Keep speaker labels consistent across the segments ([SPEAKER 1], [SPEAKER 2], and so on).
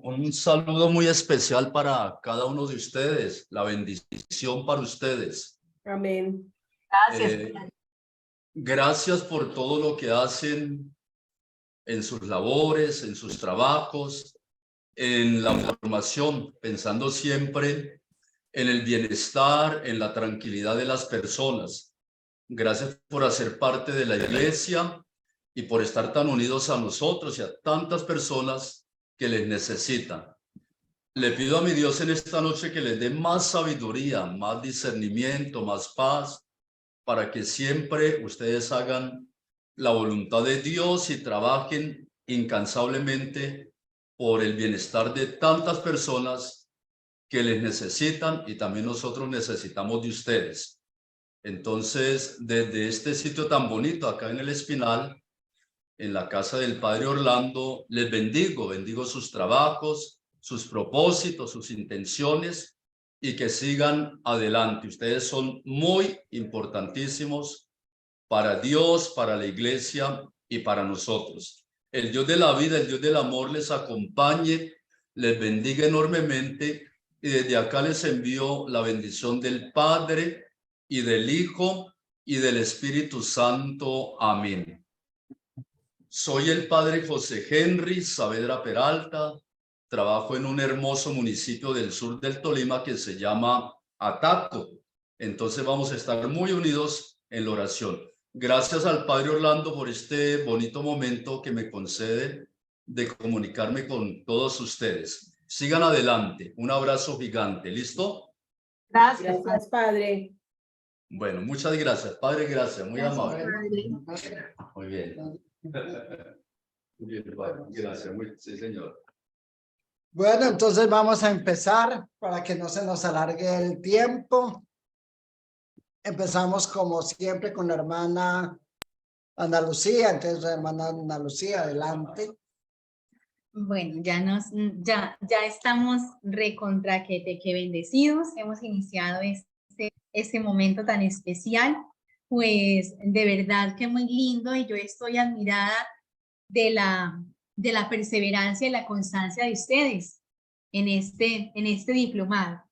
[SPEAKER 1] Un saludo muy especial para cada uno de ustedes, la bendición para ustedes.
[SPEAKER 2] Amén.
[SPEAKER 3] Gracias.
[SPEAKER 1] Gracias por todo lo que hacen en sus labores, en sus trabajos, en la formación, pensando siempre en el bienestar, en la tranquilidad de las personas. Gracias por hacer parte de la iglesia y por estar tan unidos a nosotros y a tantas personas que les necesitan. Le pido a mi Dios en esta noche que les dé más sabiduría, más discernimiento, más paz, para que siempre ustedes hagan la voluntad de Dios y trabajen incansablemente por el bienestar de tantas personas que les necesitan y también nosotros necesitamos de ustedes. Entonces, desde este sitio tan bonito acá en El Espinal, en la casa del Padre Orlando, les bendigo sus trabajos, sus propósitos, sus intenciones y que sigan adelante. Ustedes son muy importantísimos para Dios, para la iglesia y para nosotros. El Dios de la vida, el Dios del amor les acompañe, les bendiga enormemente y desde acá les envío la bendición del Padre y del Hijo y del Espíritu Santo. Amén. Soy el padre José Henry Saavedra Peralta. Trabajo en un hermoso municipio del sur del Tolima que se llama Ataco. Entonces vamos a estar muy unidos en la oración. Gracias al padre Orlando por este bonito momento que me concede de comunicarme con todos ustedes. Sigan adelante. Un abrazo gigante. ¿Listo?
[SPEAKER 3] Gracias.
[SPEAKER 2] Gracias, Padre.
[SPEAKER 1] Bueno, muchas gracias. Padre, gracias. Muy
[SPEAKER 3] Gracias,
[SPEAKER 1] amable.
[SPEAKER 3] Padre.
[SPEAKER 1] Muy bien. Bien, padre. Gracias. Sí, señor.
[SPEAKER 4] Bueno, entonces vamos a empezar para que no se nos alargue el tiempo. Empezamos como siempre con la hermana Ana Lucía. Entonces, hermana Ana Lucía, adelante.
[SPEAKER 5] Bueno, ya estamos recontra que bendecidos. Hemos iniciado este momento tan especial. Pues de verdad que muy lindo y yo estoy admirada de la perseverancia y la constancia de ustedes en este diplomado.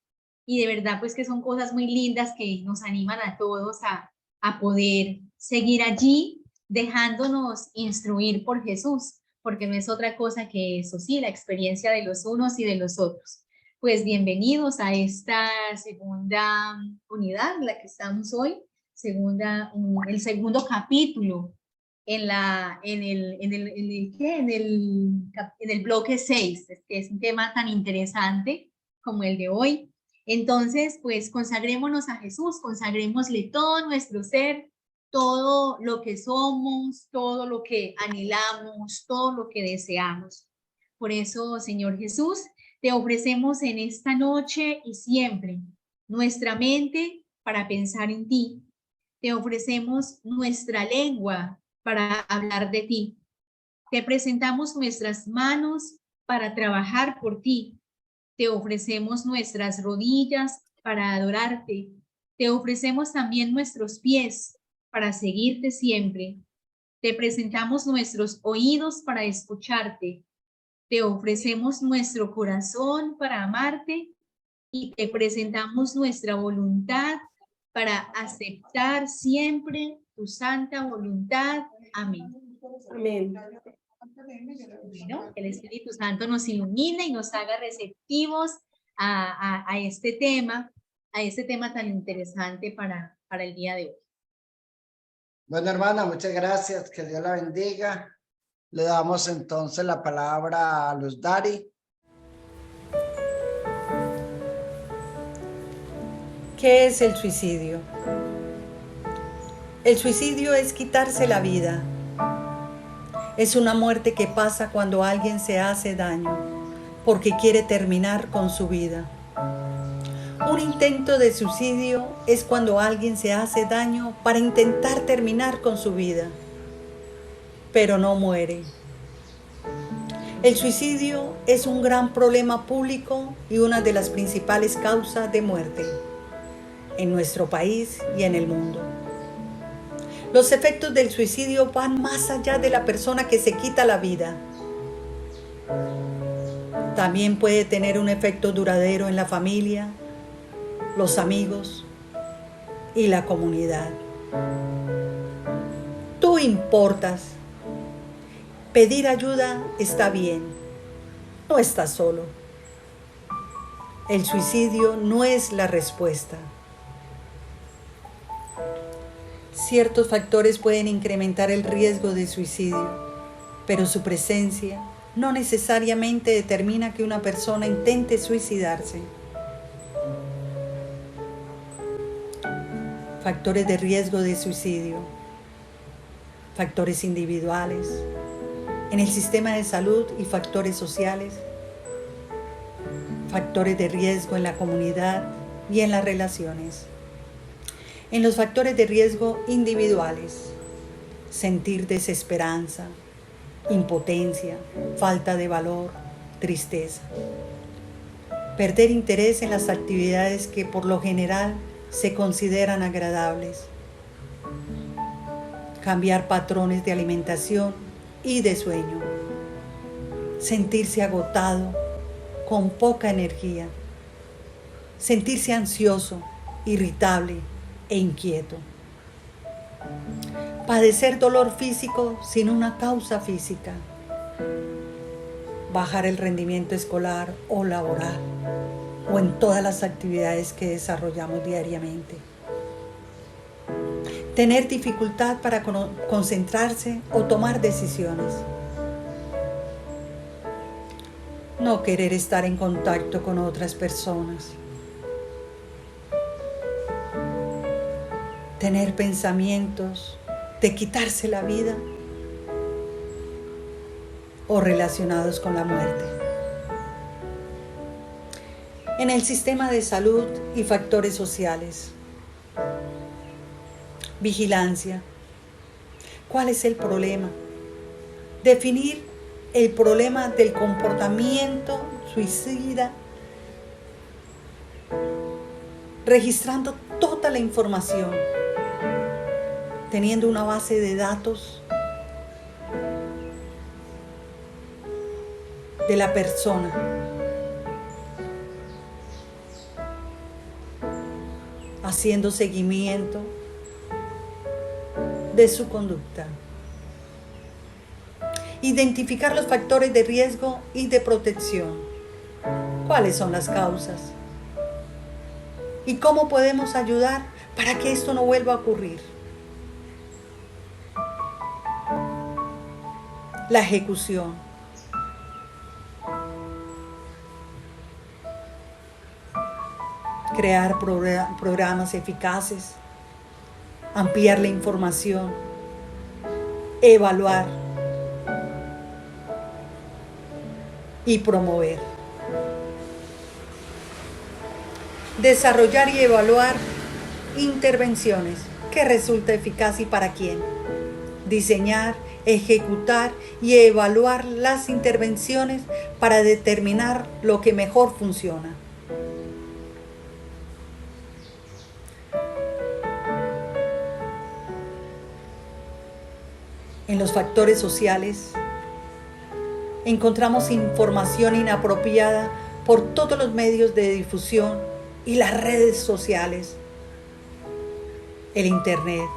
[SPEAKER 5] Y de verdad pues que son cosas muy lindas que nos animan a todos a poder seguir allí dejándonos instruir por Jesús, porque no es otra cosa que eso, sí, la experiencia de los unos y de los otros. Pues bienvenidos a esta segunda unidad, la que estamos hoy, el segundo capítulo en el bloque 6, que es un tema tan interesante como el de hoy. Entonces, pues consagrémonos a Jesús, consagrémosle todo nuestro ser, todo lo que somos, todo lo que anhelamos, todo lo que deseamos. Por eso, Señor Jesús, te ofrecemos en esta noche y siempre nuestra mente para pensar en ti. Te ofrecemos nuestra lengua para hablar de ti. Te presentamos nuestras manos para trabajar por ti. Te ofrecemos nuestras rodillas para adorarte. Te ofrecemos también nuestros pies para seguirte siempre. Te presentamos nuestros oídos para escucharte. Te ofrecemos nuestro corazón para amarte y te presentamos nuestra voluntad para aceptar siempre tu santa voluntad. Amén.
[SPEAKER 2] Amén.
[SPEAKER 5] Bueno, el Espíritu Santo nos ilumine y nos haga receptivos a este tema tan interesante para el día de hoy.
[SPEAKER 4] Bueno, hermana, muchas gracias. Que Dios la bendiga. Le damos entonces la palabra a Luz Dari.
[SPEAKER 6] ¿Qué es el suicidio? El suicidio es quitarse la vida. Es una muerte que pasa cuando alguien se hace daño porque quiere terminar con su vida. Un intento de suicidio es cuando alguien se hace daño para intentar terminar con su vida, pero no muere. El suicidio es un gran problema público y una de las principales causas de muerte en nuestro país y en el mundo. Los efectos del suicidio van más allá de la persona que se quita la vida. También puede tener un efecto duradero en la familia, los amigos y la comunidad. Tú importas. Pedir ayuda está bien. No estás solo. El suicidio no es la respuesta. Ciertos factores pueden incrementar el riesgo de suicidio, pero su presencia no necesariamente determina que una persona intente suicidarse. Factores de riesgo de suicidio. Factores individuales, en el sistema de salud y factores sociales. Factores de riesgo en la comunidad y en las relaciones. En los factores de riesgo individuales, sentir desesperanza, impotencia, falta de valor, tristeza. Perder interés en las actividades que por lo general se consideran agradables. Cambiar patrones de alimentación y de sueño. Sentirse agotado, con poca energía. Sentirse ansioso, irritable e inquieto. Padecer dolor físico sin una causa física. Bajar el rendimiento escolar o laboral o en todas las actividades que desarrollamos diariamente. Tener dificultad para concentrarse o tomar decisiones. No querer estar en contacto con otras personas. Tener pensamientos de quitarse la vida o relacionados con la muerte. En el sistema de salud y factores sociales. Vigilancia. ¿Cuál es el problema? Definir el problema del comportamiento suicida, registrando toda la información, teniendo una base de datos de la persona. Haciendo seguimiento de su conducta. Identificar los factores de riesgo y de protección. ¿Cuáles son las causas? ¿Y cómo podemos ayudar para que esto no vuelva a ocurrir? La ejecución. Crear programas eficaces. Ampliar la información. Evaluar. Y promover. Desarrollar y evaluar intervenciones que resulta eficaz y para quién. Diseñar, ejecutar y evaluar las intervenciones para determinar lo que mejor funciona. En los factores sociales, encontramos información inapropiada por todos los medios de difusión y las redes sociales, el Internet.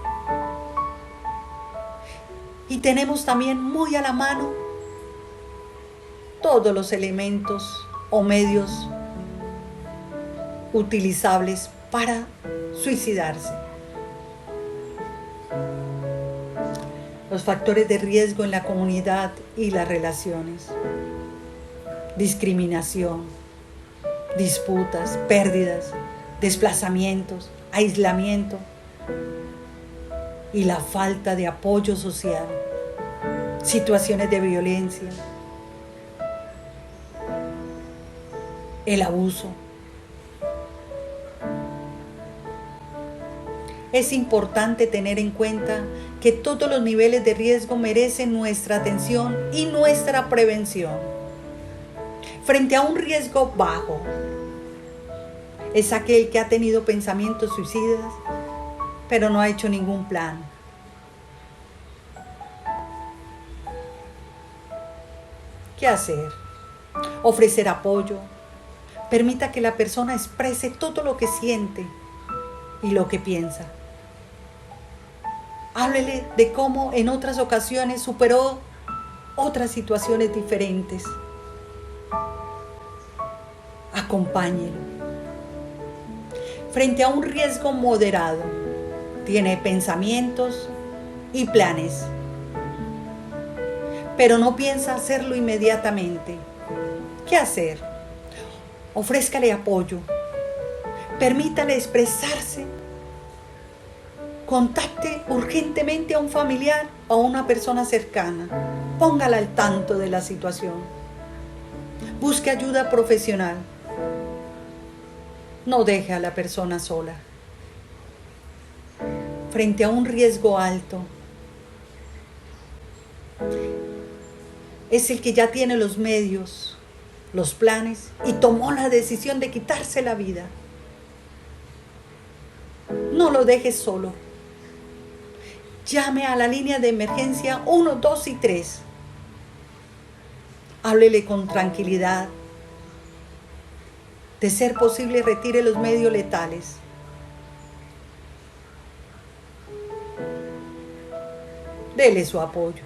[SPEAKER 6] Y tenemos también muy a la mano todos los elementos o medios utilizables para suicidarse. Los factores de riesgo en la comunidad y las relaciones. Discriminación, disputas, pérdidas, desplazamientos, aislamiento y la falta de apoyo social. Situaciones de violencia, el abuso. Es importante tener en cuenta que todos los niveles de riesgo merecen nuestra atención y nuestra prevención. Frente a un riesgo bajo, es aquel que ha tenido pensamientos suicidas, pero no ha hecho ningún plan. ¿Qué hacer? ofrecer apoyo. Permita que la persona exprese todo lo que siente y lo que piensa. Háblele de cómo en otras ocasiones superó otras situaciones diferentes. Acompáñelo. Frente a un riesgo moderado, tiene pensamientos y planes, pero no piensa hacerlo inmediatamente. ¿Qué hacer? Ofrézcale apoyo. Permítale expresarse. Contacte urgentemente a un familiar o a una persona cercana. Póngala al tanto de la situación. Busque ayuda profesional. No deje a la persona sola. Frente a un riesgo alto, es el que ya tiene los medios, los planes y tomó la decisión de quitarse la vida. No lo dejes solo. Llame a la línea de emergencia 1, 2 y 3. Háblele con tranquilidad. De ser posible, retire los medios letales. Dele su apoyo.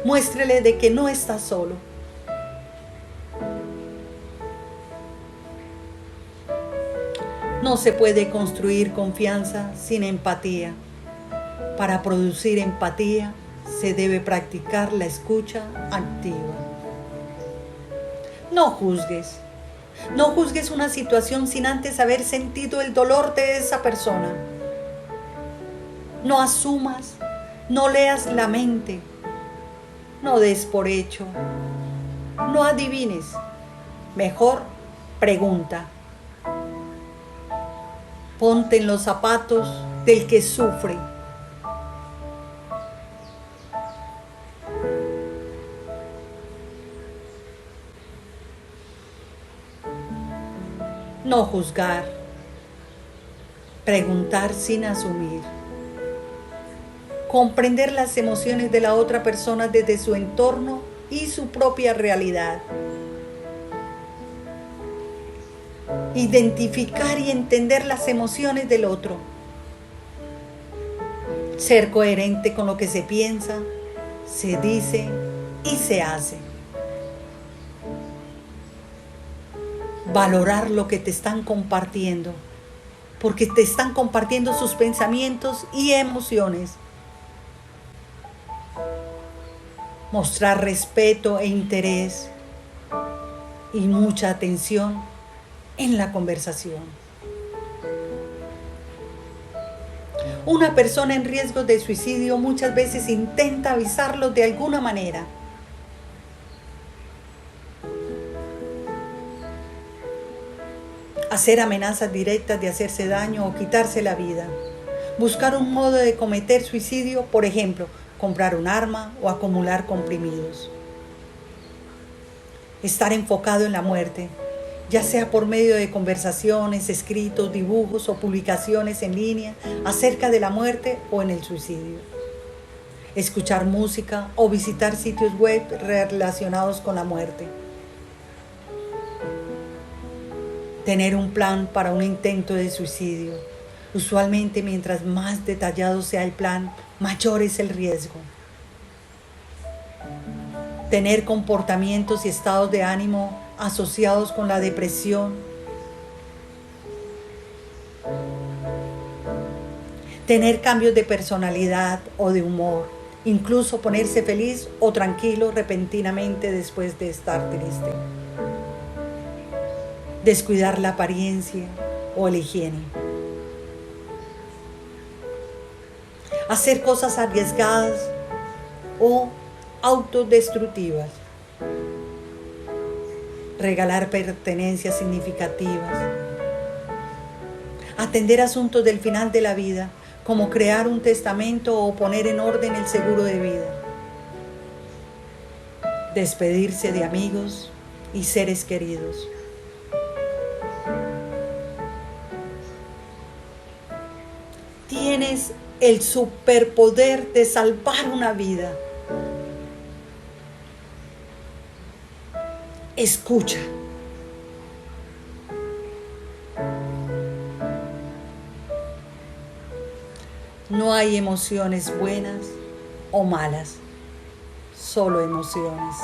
[SPEAKER 6] Muéstrele de que no está solo. No se puede construir confianza sin empatía. Para producir empatía se debe practicar la escucha activa. No juzgues. No juzgues una situación sin antes haber sentido el dolor de esa persona. No asumas, no leas la mente, no des por hecho, no adivines. Mejor pregunta. Ponte en los zapatos del que sufre. No juzgar, preguntar sin asumir, comprender las emociones de la otra persona desde su entorno y su propia realidad, identificar y entender las emociones del otro, ser coherente con lo que se piensa, se dice y se hace. Valorar lo que te están compartiendo, porque te están compartiendo sus pensamientos y emociones. Mostrar respeto e interés y mucha atención en la conversación. Una persona en riesgo de suicidio muchas veces intenta avisarlo de alguna manera. Hacer amenazas directas de hacerse daño o quitarse la vida. Buscar un modo de cometer suicidio, por ejemplo, comprar un arma o acumular comprimidos. Estar enfocado en la muerte, ya sea por medio de conversaciones, escritos, dibujos o publicaciones en línea acerca de la muerte o en el suicidio. Escuchar música o visitar sitios web relacionados con la muerte. Tener un plan para un intento de suicidio. Usualmente, mientras más detallado sea el plan, mayor es el riesgo. Tener comportamientos y estados de ánimo asociados con la depresión. Tener cambios de personalidad o de humor. Incluso ponerse feliz o tranquilo repentinamente después de estar triste. Descuidar la apariencia o la higiene. Hacer cosas arriesgadas o autodestructivas. Regalar pertenencias significativas. Atender asuntos del final de la vida, como crear un testamento o poner en orden el seguro de vida. Despedirse de amigos y seres queridos. Tienes el superpoder de salvar una vida. escucha. No hay emociones buenas o malas, solo emociones.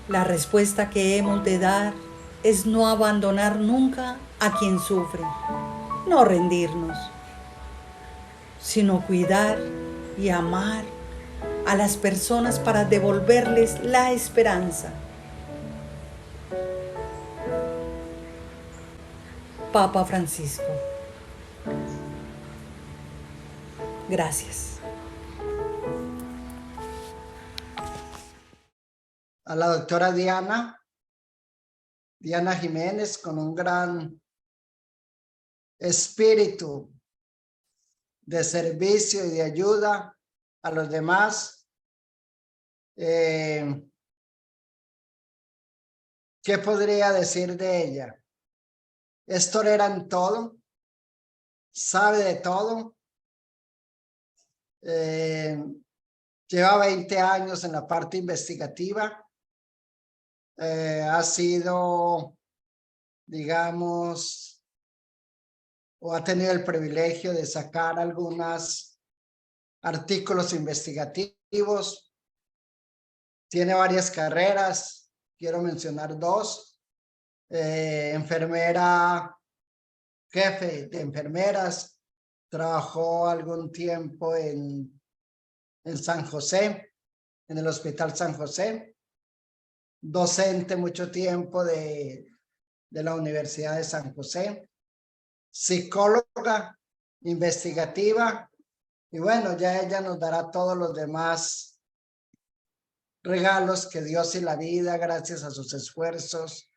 [SPEAKER 6] La respuesta que hemos de dar es no abandonar nunca a quien sufre, no rendirnos, sino cuidar y amar a las personas para devolverles la esperanza. Papa Francisco. Gracias.
[SPEAKER 4] A la doctora Diana Jiménez, con un gran espíritu de servicio y de ayuda a los demás. ¿Qué podría decir de ella? Es torera en todo, sabe de todo. Lleva 20 años en la parte investigativa. Ha sido, digamos, o ha tenido el privilegio de sacar algunos artículos investigativos. Tiene varias carreras, quiero mencionar dos. Enfermera, jefe de enfermeras, trabajó algún tiempo en San José, en el Hospital San José. Docente mucho tiempo de la Universidad de San José. Psicóloga, investigativa. Y bueno, ya ella nos dará todos los demás regalos que Dios y la vida, gracias a sus esfuerzos,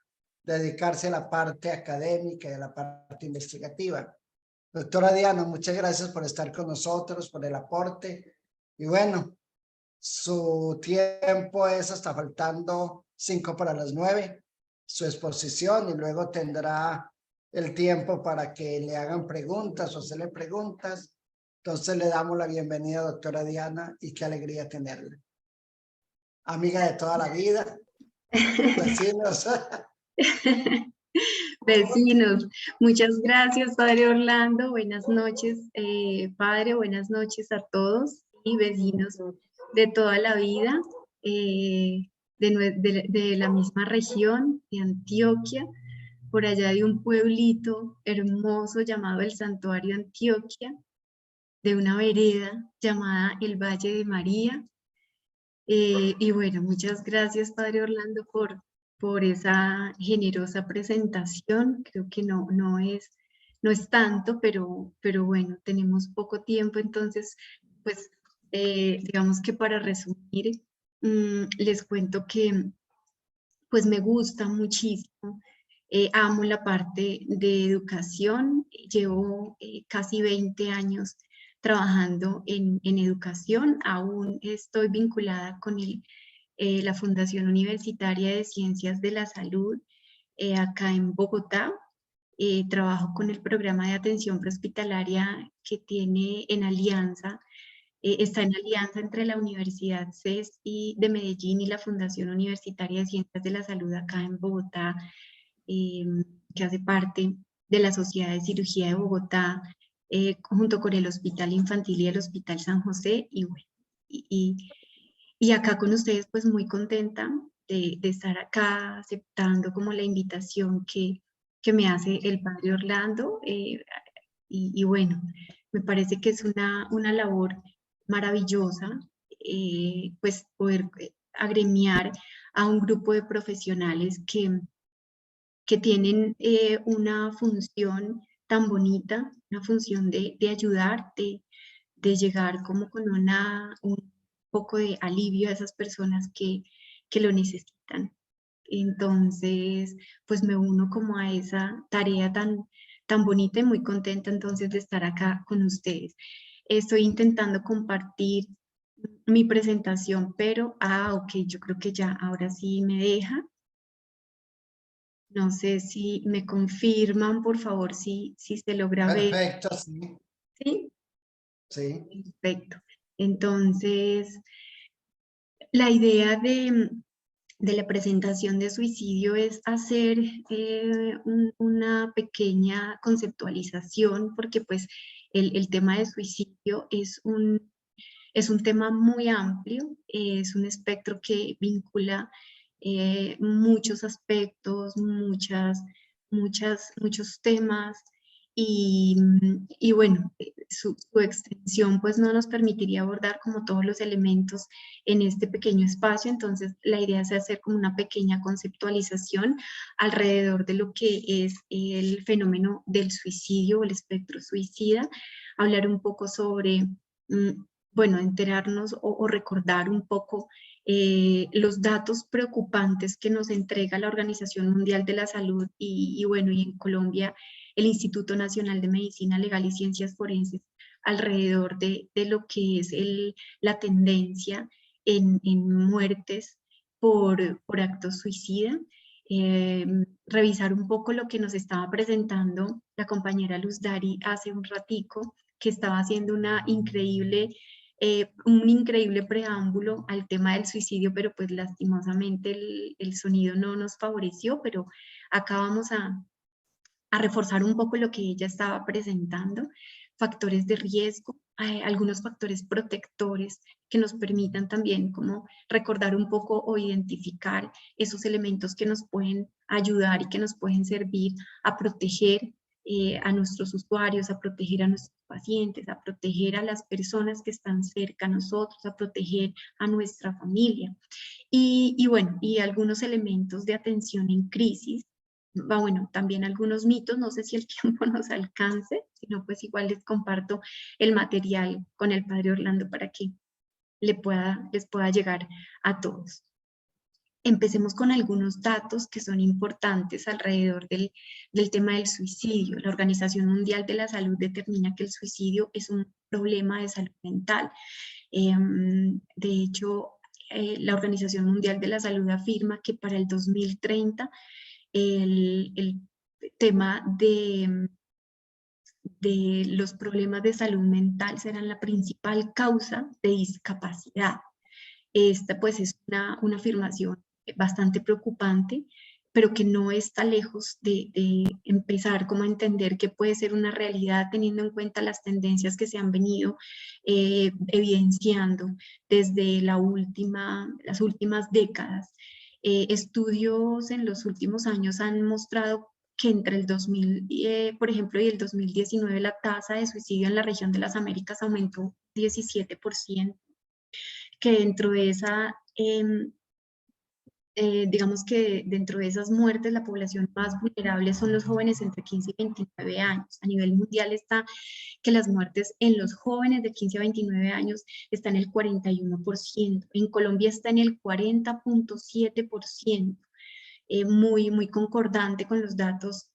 [SPEAKER 4] dedicarse a la parte académica y a la parte investigativa. Doctora Diana, muchas gracias por estar con nosotros, por el aporte. Y bueno, su tiempo es hasta faltando 8:55, su exposición, y luego tendrá el tiempo para que le hagan preguntas o hacerle preguntas. Entonces le damos la bienvenida, doctora Diana, y qué alegría tenerla. Amiga de toda la vida, vecinos.
[SPEAKER 7] Vecinos, muchas gracias, Padre Orlando. Buenas noches, Padre, buenas noches a todos y vecinos de toda la vida, de la misma región, de Antioquia, por allá de un pueblito hermoso llamado el Santuario Antioquia, de una vereda llamada el Valle de María. Y bueno, muchas gracias, Padre Orlando, por esa generosa presentación. Creo que no es tanto, pero bueno, tenemos poco tiempo, entonces, pues, digamos que para resumir, les cuento que, pues, me gusta muchísimo, amo la parte de educación, llevo casi 20 años trabajando en educación, aún estoy vinculada con la Fundación Universitaria de Ciencias de la Salud, acá en Bogotá. Trabajo con el programa de atención prehospitalaria que tiene en alianza, está en alianza entre la Universidad CES de Medellín y la Fundación Universitaria de Ciencias de la Salud acá en Bogotá, que hace parte de la Sociedad de Cirugía de Bogotá, junto con el Hospital Infantil y el Hospital San José, y bueno, y acá con ustedes, pues muy contenta de estar acá, aceptando como la invitación que me hace el Padre Orlando, y bueno, me parece que es una labor maravillosa, pues poder agremiar a un grupo de profesionales que tienen una función tan bonita, una función de ayudar, de llegar como con un poco de alivio a esas personas que lo necesitan. Entonces, pues me uno como a esa tarea tan bonita y muy contenta entonces de estar acá con ustedes. Estoy intentando compartir mi presentación, pero, ok, yo creo que ya ahora sí me deja. No sé si me confirman, por favor, si se logra ver.
[SPEAKER 4] Perfecto, sí.
[SPEAKER 7] ¿Sí?
[SPEAKER 4] Sí.
[SPEAKER 7] Perfecto. Entonces, la idea de la presentación de suicidio es hacer una pequeña conceptualización, porque pues el tema de suicidio es un tema muy amplio, es un espectro que vincula muchos aspectos, muchos temas, y bueno, su extensión pues no nos permitiría abordar como todos los elementos en este pequeño espacio. Entonces la idea es hacer como una pequeña conceptualización alrededor de lo que es el fenómeno del suicidio o el espectro suicida, hablar un poco sobre, bueno, enterarnos o recordar un poco los datos preocupantes que nos entrega la Organización Mundial de la Salud y bueno, y en Colombia el Instituto Nacional de Medicina Legal y Ciencias Forenses alrededor de lo que es la tendencia en muertes por actos suicida. Revisar un poco lo que nos estaba presentando la compañera Luz Dari hace un ratico, que estaba haciendo un increíble preámbulo al tema del suicidio, pero pues lastimosamente el sonido no nos favoreció, pero acá vamos a reforzar un poco lo que ella estaba presentando, factores de riesgo, algunos factores protectores que nos permitan también como recordar un poco o identificar esos elementos que nos pueden ayudar y que nos pueden servir a proteger a nuestros usuarios, a proteger a nuestros pacientes, a proteger a las personas que están cerca a nosotros, a proteger a nuestra familia. Y bueno, y algunos elementos de atención en crisis. Bueno, también algunos mitos, no sé si el tiempo nos alcance, si no, pues igual les comparto el material con el padre Orlando para que les pueda llegar a todos. Empecemos con algunos datos que son importantes alrededor del tema del suicidio. La Organización Mundial de la Salud determina que el suicidio es un problema de salud mental. De hecho, la Organización Mundial de la Salud afirma que para el 2030 el tema de los problemas de salud mental serán la principal causa de discapacidad. Esta pues es una afirmación bastante preocupante, pero que no está lejos de empezar como a entender que puede ser una realidad teniendo en cuenta las tendencias que se han venido evidenciando desde las últimas décadas. Estudios en los últimos años han mostrado que entre el 2000, por ejemplo, y el 2019 la tasa de suicidio en la región de las Américas aumentó 17%, que dentro de esa, digamos que dentro de esas muertes la población más vulnerable son los jóvenes entre 15 y 29 años. A nivel mundial está que las muertes en los jóvenes de 15 a 29 años están en el 41%, en Colombia está en el 40.7%, muy concordante con los datos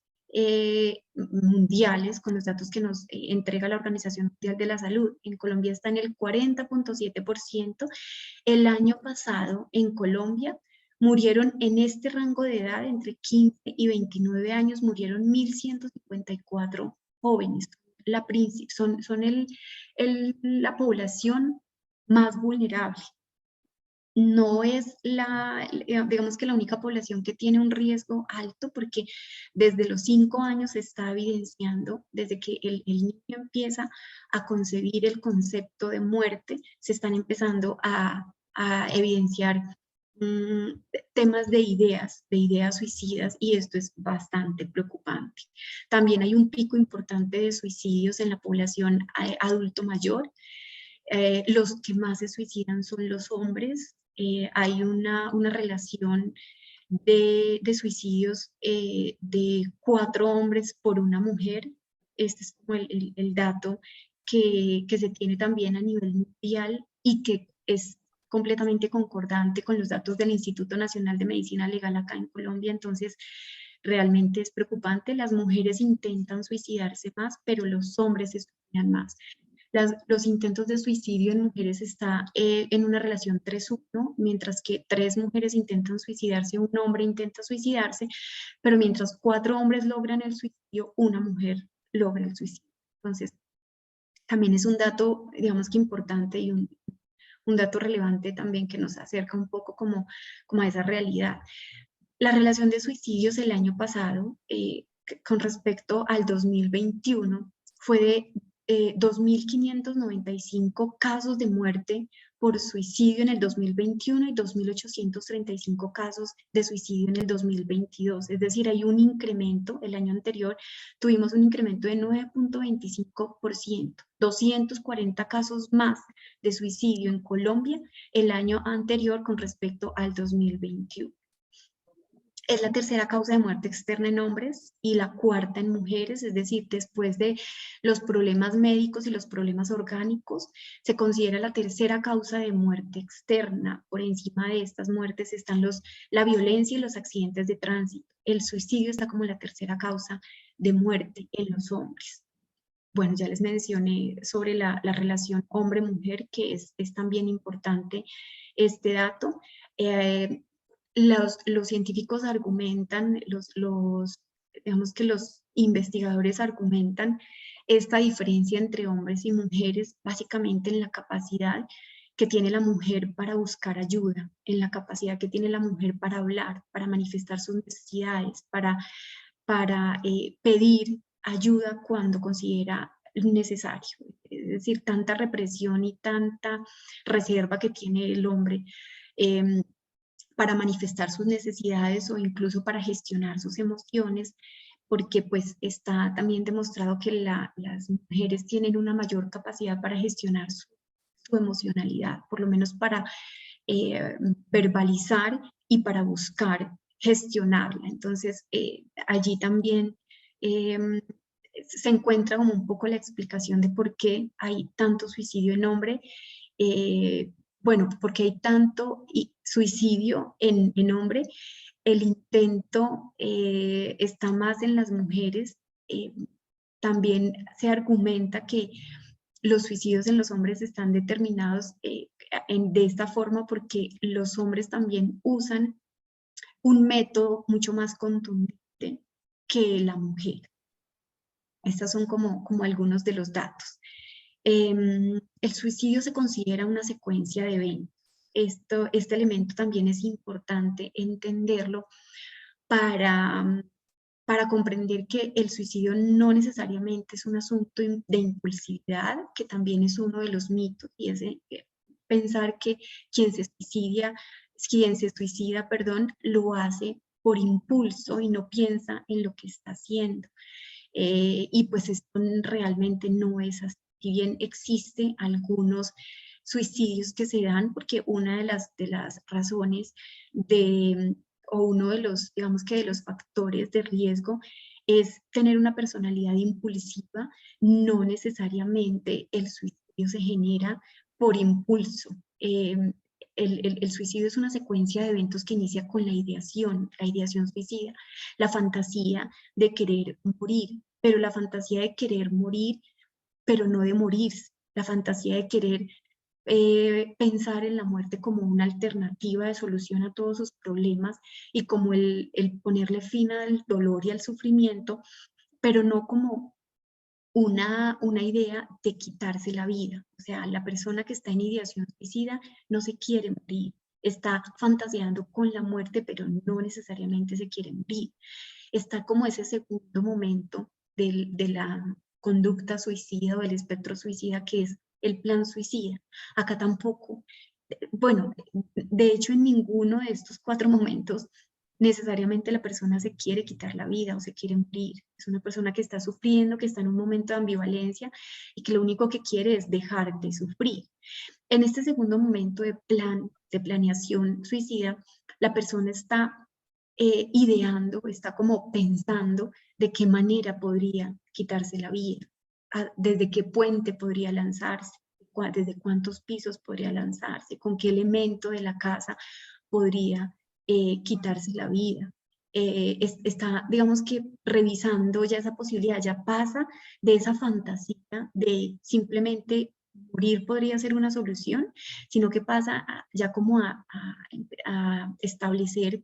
[SPEAKER 7] mundiales, con los datos que nos entrega la Organización Mundial de la Salud. En Colombia está en el 40.7%. El año pasado en Colombia murieron en este rango de edad, entre 15 y 29 años, murieron 1.154 jóvenes. Son la población más vulnerable. No es digamos que la única población que tiene un riesgo alto, porque desde los 5 años se está evidenciando, desde que el niño empieza a concebir el concepto de muerte, se están empezando a evidenciar temas de ideas suicidas, y esto es bastante preocupante. También hay un pico importante de suicidios en la población adulto mayor. Los que más se suicidan son los hombres. Hay una relación de suicidios de 4 hombres por una mujer. Este es como el dato que se tiene también a nivel mundial y que es completamente concordante con los datos del Instituto Nacional de Medicina Legal acá en Colombia. Entonces, realmente es preocupante. Las mujeres intentan suicidarse más, pero los hombres se suicidan más. Los intentos de suicidio en mujeres está en una relación 3-1, mientras que 3 mujeres intentan suicidarse, un hombre intenta suicidarse, pero mientras 4 hombres logran el suicidio, una mujer logra el suicidio. Entonces, también es un dato, digamos que importante y un un dato relevante también que nos acerca un poco como a esa realidad. La relación de suicidios el año pasado, con respecto al 2021, fue de 2.595 casos de muerte por suicidio en el 2021 y 2.835 casos de suicidio en el 2022. Es decir, hay un incremento. El año anterior tuvimos un incremento de 9.25%, 240 casos más de suicidio en Colombia el año anterior con respecto al 2021. Es la tercera causa de muerte externa en hombres y la cuarta en mujeres, es decir, después de los problemas médicos y los problemas orgánicos, se considera la tercera causa de muerte externa. Por encima de estas muertes están la violencia y los accidentes de tránsito. El suicidio está como la tercera causa de muerte en los hombres. Bueno, ya les mencioné sobre la relación hombre-mujer, que es también importante este dato. Los científicos argumentan, digamos que los investigadores argumentan esta diferencia entre hombres y mujeres básicamente en la capacidad que tiene la mujer para buscar ayuda, en la capacidad que tiene la mujer para hablar, para manifestar sus necesidades, para pedir ayuda cuando considera necesario. Es decir, tanta represión y tanta reserva que tiene el hombre para manifestar sus necesidades o incluso para gestionar sus emociones, porque pues está también demostrado que las mujeres tienen una mayor capacidad para gestionar su emocionalidad, por lo menos para verbalizar y para buscar gestionarla. Entonces, allí también se encuentra como un poco la explicación de por qué hay tanto suicidio en hombre. Bueno, porque hay tanto suicidio en hombre, el intento está más en las mujeres. También se argumenta que los suicidios en los hombres están determinados de esta forma porque los hombres también usan un método mucho más contundente que la mujer. Estos son como algunos de los datos. El suicidio se considera una secuencia de eventos. Este elemento también es importante entenderlo para comprender que el suicidio no necesariamente es un asunto de impulsividad, que también es uno de los mitos, y es pensar que quien se suicida, lo hace por impulso y no piensa en lo que está haciendo. Y pues esto realmente no es así. Si bien existe algunos suicidios que se dan, porque una de las razones o uno de los, digamos que de los factores de riesgo es tener una personalidad impulsiva, no necesariamente el suicidio se genera por impulso. El suicidio es una secuencia de eventos que inicia con la ideación suicida, la fantasía de querer morir, pero la fantasía de querer morir, pero no de morirse, la fantasía de querer pensar en la muerte como una alternativa de solución a todos sus problemas y como el ponerle fin al dolor y al sufrimiento, pero no como una idea de quitarse la vida. O sea, la persona que está en ideación suicida no se quiere morir, está fantaseando con la muerte, pero no necesariamente se quiere morir. Está como ese segundo momento de la conducta suicida o del espectro suicida, que es el plan suicida. Acá tampoco, bueno, de hecho en ninguno de estos 4 momentos necesariamente la persona se quiere quitar la vida o se quiere morir. Es una persona que está sufriendo, que está en un momento de ambivalencia y que lo único que quiere es dejar de sufrir. En este segundo momento de planeación suicida, la persona está ideando, está como pensando de qué manera podría quitarse la vida, desde qué puente podría lanzarse, desde cuántos pisos podría lanzarse, con qué elemento de la casa podría quitarse la vida. Está, digamos que revisando ya esa posibilidad, ya pasa de esa fantasía de simplemente morir podría ser una solución, sino que pasa ya como a establecer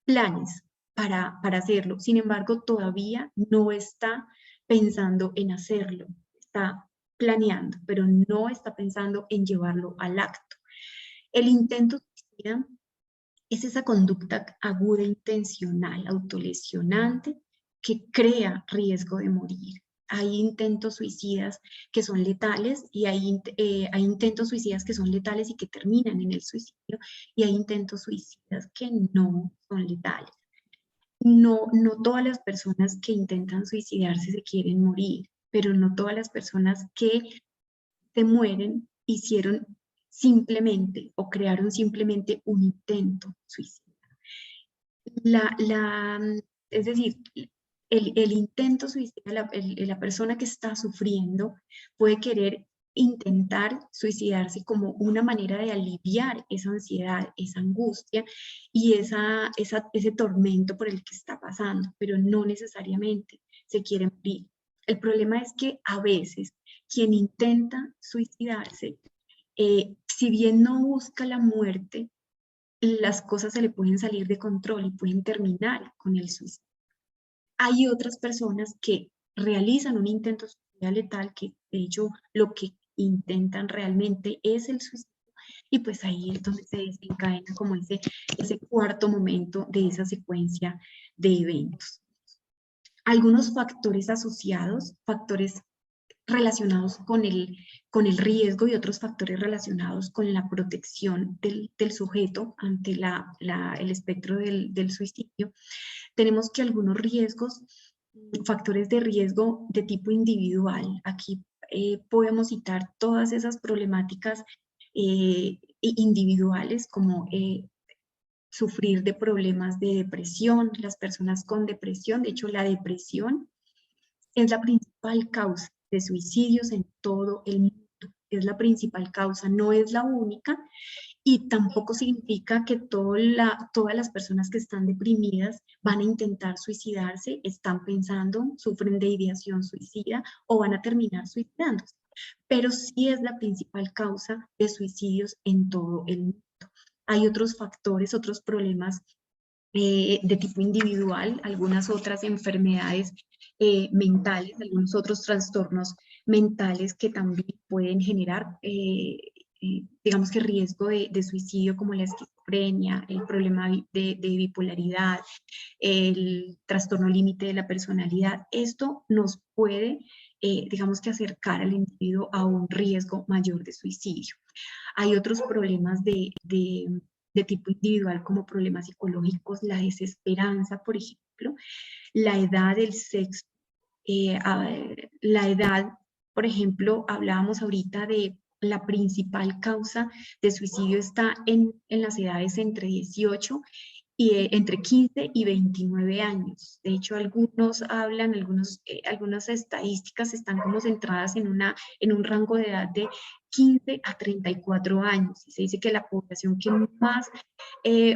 [SPEAKER 7] planes para hacerlo. Sin embargo, todavía no está pensando en hacerlo, está planeando, pero no está pensando en llevarlo al acto. El intento suicida es esa conducta aguda, intencional, autolesionante, que crea riesgo de morir. Hay intentos suicidas que son letales y hay intentos suicidas que son letales y que terminan en el suicidio, y hay intentos suicidas que no son letales. No todas las personas que intentan suicidarse se quieren morir, pero no todas las personas que se mueren hicieron simplemente o crearon simplemente un intento suicida. Es decir, el intento suicida, la persona que está sufriendo puede querer intentar suicidarse como una manera de aliviar esa ansiedad, esa angustia y ese tormento por el que está pasando, pero no necesariamente se quiere morir. El problema es que a veces quien intenta suicidarse, si bien no busca la muerte, las cosas se le pueden salir de control y pueden terminar con el suicidio. Hay otras personas que realizan un intento suicida letal, que de hecho lo que intentan realmente es el suicidio, y pues ahí es donde se desencadena como ese cuarto momento de esa secuencia de eventos. Algunos factores asociados, factores relacionados con el riesgo y otros factores relacionados con la protección del sujeto ante el espectro del suicidio. Tenemos que algunos riesgos, factores de riesgo de tipo individual, aquí podemos citar todas esas problemáticas individuales como sufrir de problemas de depresión, las personas con depresión. De hecho, la depresión es la principal causa de suicidios en todo el mundo. Es la principal causa, no es la única, y tampoco significa que todas las personas que están deprimidas van a intentar suicidarse, están pensando, sufren de ideación suicida o van a terminar suicidándose. Pero sí es la principal causa de suicidios en todo el mundo. Hay otros factores, otros problemas de tipo individual, algunas otras enfermedades mentales, algunos otros trastornos mentales que también pueden generar, digamos que riesgo de suicidio, como la esquizofrenia, el problema de bipolaridad, el trastorno límite de la personalidad. Esto nos puede, digamos que acercar al individuo a un riesgo mayor de suicidio. Hay otros problemas de tipo individual, como problemas psicológicos, la desesperanza, por ejemplo, la edad, el sexo, la edad, por ejemplo, hablábamos ahorita de la principal causa de suicidio está en las edades entre 18 y entre 15 y 29 años. De hecho, algunos hablan, algunas estadísticas están como centradas en un rango de edad de 15 a 34 años. Y se dice que la población que más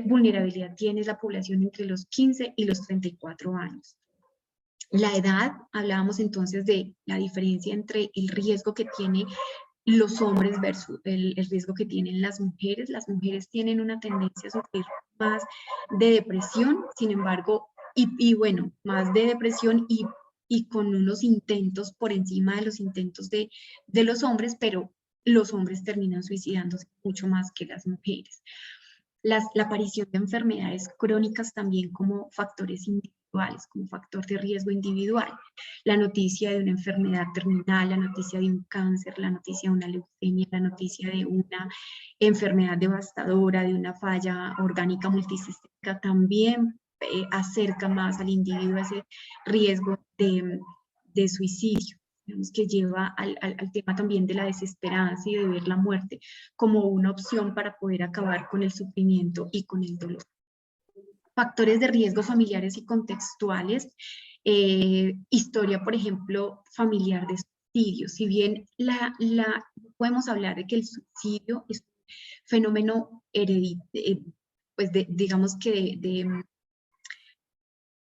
[SPEAKER 7] vulnerabilidad tiene es la población entre los 15 y los 34 años. La edad, hablábamos entonces de la diferencia entre el riesgo que tienen los hombres versus el riesgo que tienen las mujeres. Las mujeres tienen una tendencia a sufrir más de depresión, sin embargo, y bueno, más de depresión y con unos intentos por encima de los intentos de los hombres, pero los hombres terminan suicidándose mucho más que las mujeres. La aparición de enfermedades crónicas también como factores individuales, como factor de riesgo individual. La noticia de una enfermedad terminal, la noticia de un cáncer, la noticia de una leucemia, la noticia de una enfermedad devastadora, de una falla orgánica multisistémica, también acerca más al individuo a ese riesgo de suicidio. Digamos que lleva al tema también de la desesperanza y de ver la muerte como una opción para poder acabar con el sufrimiento y con el dolor. Factores de riesgo familiares y contextuales, historia, por ejemplo, familiar de suicidio. Si bien podemos hablar de que el suicidio es un fenómeno hereditario, pues digamos que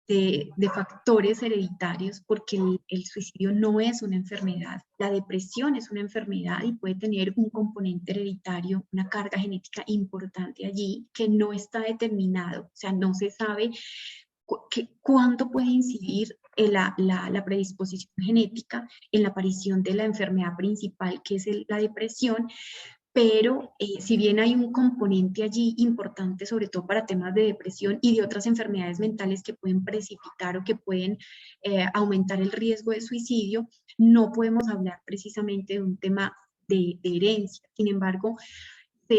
[SPEAKER 7] de factores hereditarios, porque el suicidio no es una enfermedad. La depresión es una enfermedad y puede tener un componente hereditario, una carga genética importante allí que no está determinado. O sea, no se sabe cuánto puede incidir la predisposición genética en la aparición de la enfermedad principal, que es la depresión, pero si bien hay un componente allí importante, sobre todo para temas de depresión y de otras enfermedades mentales que pueden precipitar o que pueden aumentar el riesgo de suicidio, no podemos hablar precisamente de un tema de herencia. Sin embargo,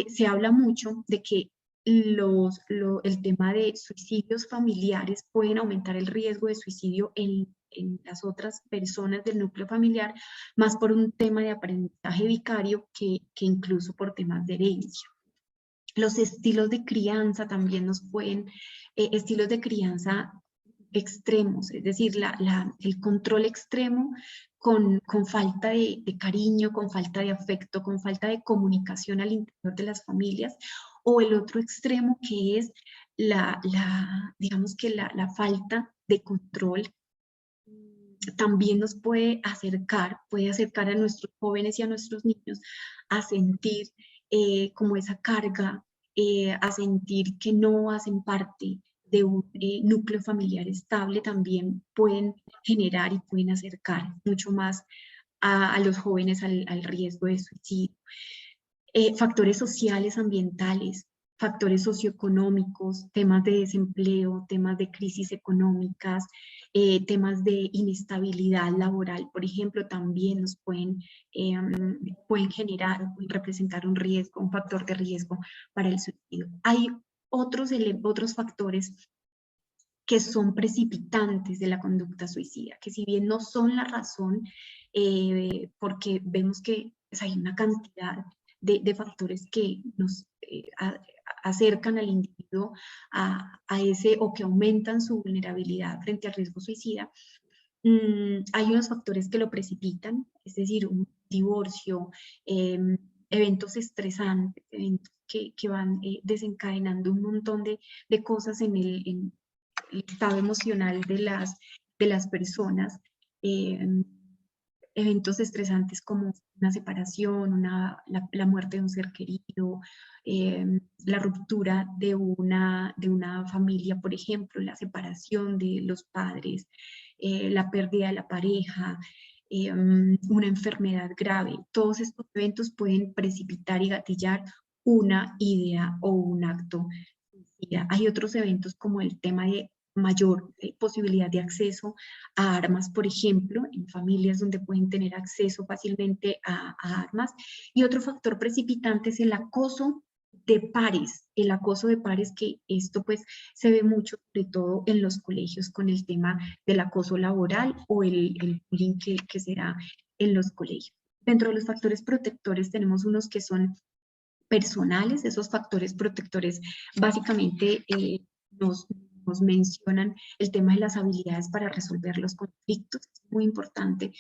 [SPEAKER 7] se habla mucho de que el tema de suicidios familiares pueden aumentar el riesgo de suicidio en las otras personas del núcleo familiar, más por un tema de aprendizaje vicario que incluso por temas de herencia. Los estilos de crianza también nos pueden, estilos de crianza extremos, es decir, el control extremo con falta de cariño, con falta de afecto, con falta de comunicación al interior de las familias, o el otro extremo que es digamos que la falta de control también nos puede acercar a nuestros jóvenes y a nuestros niños a sentir como esa carga, a sentir que no hacen parte de un núcleo familiar estable. También pueden generar y pueden acercar mucho más a los jóvenes al riesgo de suicidio. Factores sociales, ambientales, factores socioeconómicos, temas de desempleo, temas de crisis económicas, temas de inestabilidad laboral, por ejemplo, también nos pueden generar, pueden representar un riesgo, un factor de riesgo para el suicidio. Hay otros factores que son precipitantes de la conducta suicida, que si bien no son la razón, porque vemos que pues, hay una cantidad de factores que nos acercan al individuo a ese, o que aumentan su vulnerabilidad frente al riesgo suicida. Hay unos factores que lo precipitan, es decir, un divorcio, eventos estresantes, eventos que van desencadenando un montón de cosas en el estado emocional de las personas, eventos estresantes como una separación, la muerte de un ser querido, la ruptura de una familia, por ejemplo, la separación de los padres, la pérdida de la pareja, una enfermedad grave. Todos estos eventos pueden precipitar y gatillar una idea o un acto suicida. Hay otros eventos como el tema de mayor posibilidad de acceso a armas, por ejemplo, en familias donde pueden tener acceso fácilmente a armas. Y otro factor precipitante es el acoso de pares, que esto pues se ve mucho, sobre todo en los colegios, con el tema del acoso laboral o el bullying que se da en los colegios. Dentro de los factores protectores tenemos unos que son personales. Esos factores protectores básicamente nos mencionan el tema de las habilidades para resolver los conflictos. Es muy importante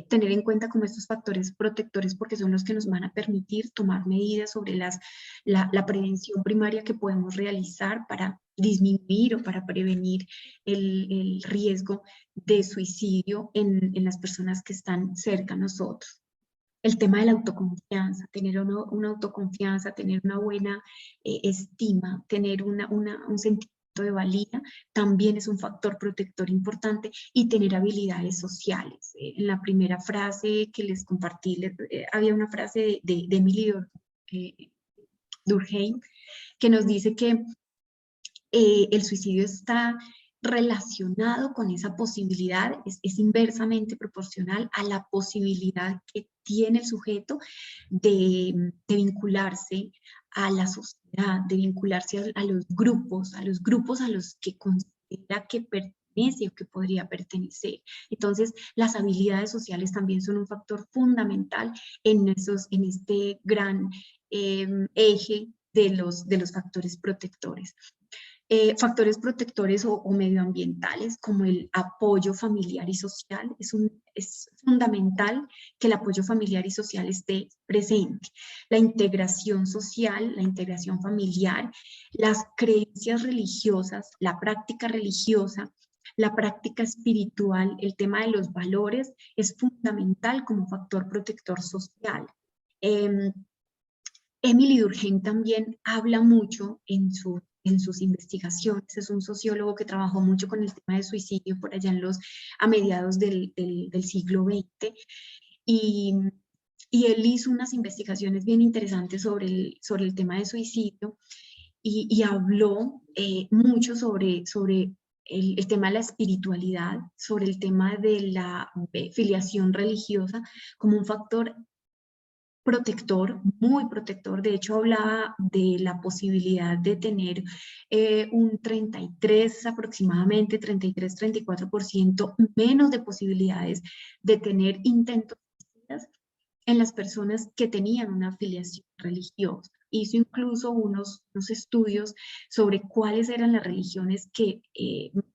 [SPEAKER 7] tener en cuenta como estos factores protectores, porque son los que nos van a permitir tomar medidas sobre la prevención primaria que podemos realizar para disminuir o para prevenir el riesgo de suicidio en las personas que están cerca a nosotros. El tema de la autoconfianza, tener una autoconfianza, tener una buena estima, tener un sentimiento de valía, también es un factor protector importante, y tener habilidades sociales. En la primera frase que les compartí, había una frase de Emily Durkheim que nos dice que el suicidio está relacionado con esa posibilidad, es inversamente proporcional a la posibilidad que tiene el sujeto de vincularse a la sociedad, de vincularse a los grupos a los que considera que pertenece o que podría pertenecer. Entonces, las habilidades sociales también son un factor fundamental en este gran eje de los factores protectores. Factores protectores o medioambientales, como el apoyo familiar y social. Es fundamental que el apoyo familiar y social esté presente. La integración social, la integración familiar, las creencias religiosas, la práctica religiosa, la práctica espiritual, el tema de los valores es fundamental como factor protector social. Emily Durkheim también habla mucho en sus investigaciones. Es un sociólogo que trabajó mucho con el tema de suicidio por allá a mediados del siglo XX, y y él hizo unas investigaciones bien interesantes sobre el tema de suicidio y habló mucho sobre el tema de la espiritualidad, sobre el tema de la filiación religiosa como un factor protector, muy protector. De hecho, hablaba de la posibilidad de tener un 33, aproximadamente 33-34% menos de posibilidades de tener intentos suicidas en las personas que tenían una afiliación religiosa. Hizo incluso unos estudios sobre cuáles eran las religiones que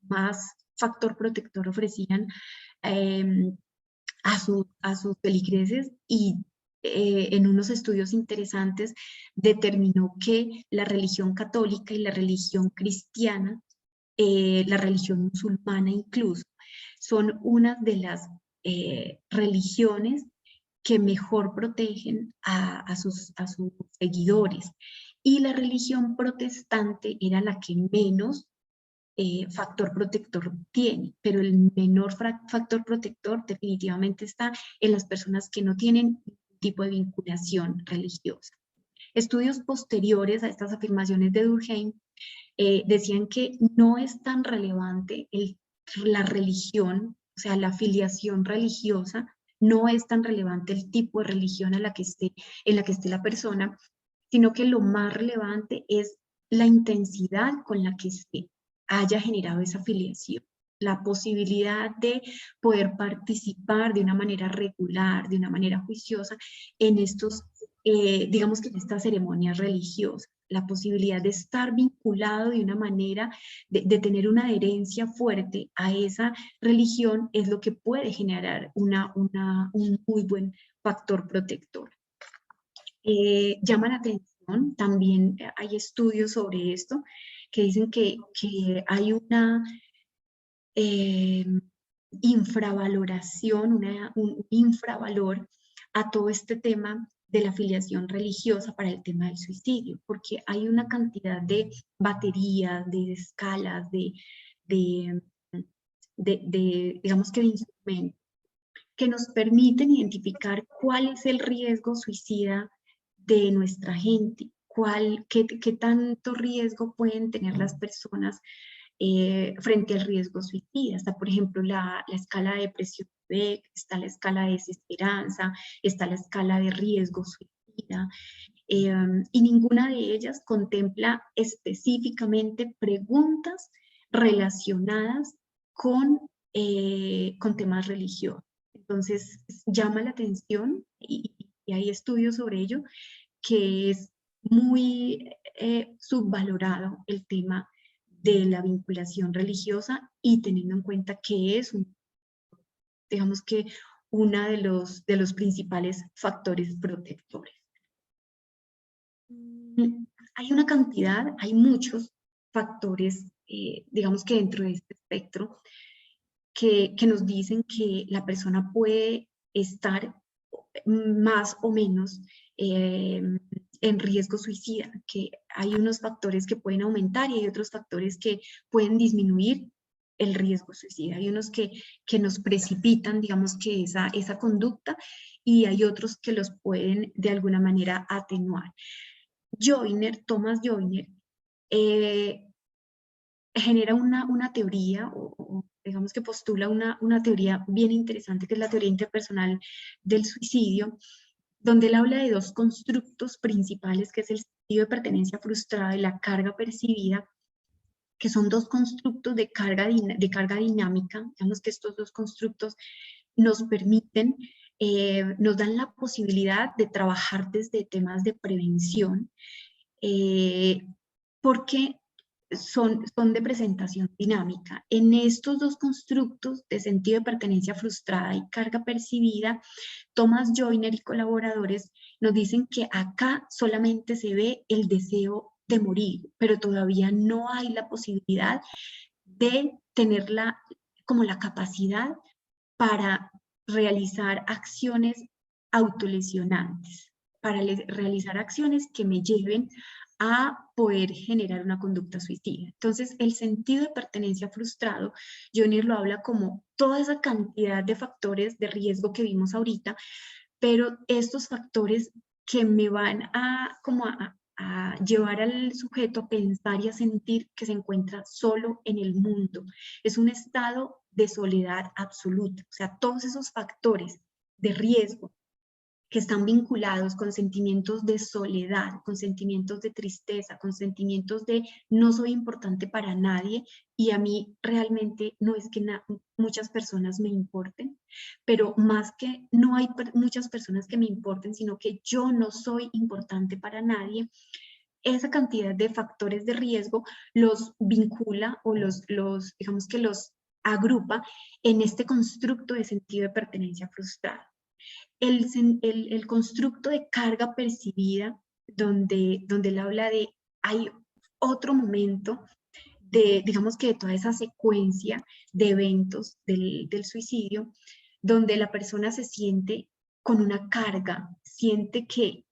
[SPEAKER 7] más factor protector ofrecían a sus feligreses, y en unos estudios interesantes determinó que la religión católica y la religión cristiana, la religión musulmana incluso, son una de las religiones que mejor protegen a sus seguidores, y la religión protestante era la que menos factor protector tiene, pero el menor factor protector definitivamente está en las personas que no tienen ningún tipo de vinculación religiosa. Estudios posteriores a estas afirmaciones de Durkheim decían que no es tan relevante la religión, o sea, la afiliación religiosa, no es tan relevante el tipo de religión en la que esté la persona, sino que lo más relevante es la intensidad con la que se haya generado esa afiliación, la posibilidad de poder participar de una manera regular, de una manera juiciosa en estos, digamos que en estas ceremonias religiosas, la posibilidad de estar vinculado de una manera, de tener una adherencia fuerte a esa religión, es lo que puede generar un muy buen factor protector. Llama la atención, también hay estudios sobre esto que dicen que hay una infravaloración, un infravalor a todo este tema de la afiliación religiosa para el tema del suicidio, porque hay una cantidad de baterías, de escalas, digamos que de instrumentos que nos permiten identificar cuál es el riesgo suicida de nuestra gente, qué tanto riesgo pueden tener las personas frente al riesgo suicida. Está, por ejemplo, la escala de depresión de Beck, está la escala de desesperanza, está la escala de riesgo suicida, y ninguna de ellas contempla específicamente preguntas relacionadas con temas religiosos. Entonces, llama la atención, y hay estudios sobre ello, que es muy subvalorado el tema de la vinculación religiosa, y teniendo en cuenta que es, digamos que, uno de los principales factores protectores. Hay muchos factores, digamos que dentro de este espectro, que nos dicen que la persona puede estar más o menos en riesgo suicida, que hay unos factores que pueden aumentar y hay otros factores que pueden disminuir el riesgo suicida. Hay unos que nos precipitan, digamos que esa conducta, y hay otros que los pueden de alguna manera atenuar. Thomas Joyner, genera una teoría, o digamos que postula una teoría bien interesante, que es la teoría interpersonal del suicidio, donde él habla de dos constructos principales, que es el sentido de pertenencia frustrada y la carga percibida, que son dos constructos de carga dinámica. Digamos que estos dos constructos nos permiten, nos dan la posibilidad de trabajar desde temas de prevención, porque son de presentación dinámica. En estos dos constructos de sentido de pertenencia frustrada y carga percibida, Thomas Joyner y colaboradores nos dicen que acá solamente se ve el deseo de morir, pero todavía no hay la posibilidad de tener como la capacidad para realizar acciones autolesionantes, para realizar acciones que me lleven a poder generar una conducta suicida. Entonces, el sentido de pertenencia frustrado, Joyner lo habla como toda esa cantidad de factores de riesgo que vimos ahorita, pero estos factores que me van a llevar al sujeto a pensar y a sentir que se encuentra solo en el mundo. Es un estado de soledad absoluta. O sea, todos esos factores de riesgo que están vinculados con sentimientos de soledad, con sentimientos de tristeza, con sentimientos de no soy importante para nadie y a mí realmente no es que muchas personas me importen, pero más que no hay muchas personas que me importen, sino que yo no soy importante para nadie. Esa cantidad de factores de riesgo los vincula o digamos que los agrupa en este constructo de sentido de pertenencia frustrado. El constructo de carga percibida, donde él habla de hay otro momento digamos que de toda esa secuencia de eventos del suicidio, donde la persona se siente con una carga, siente que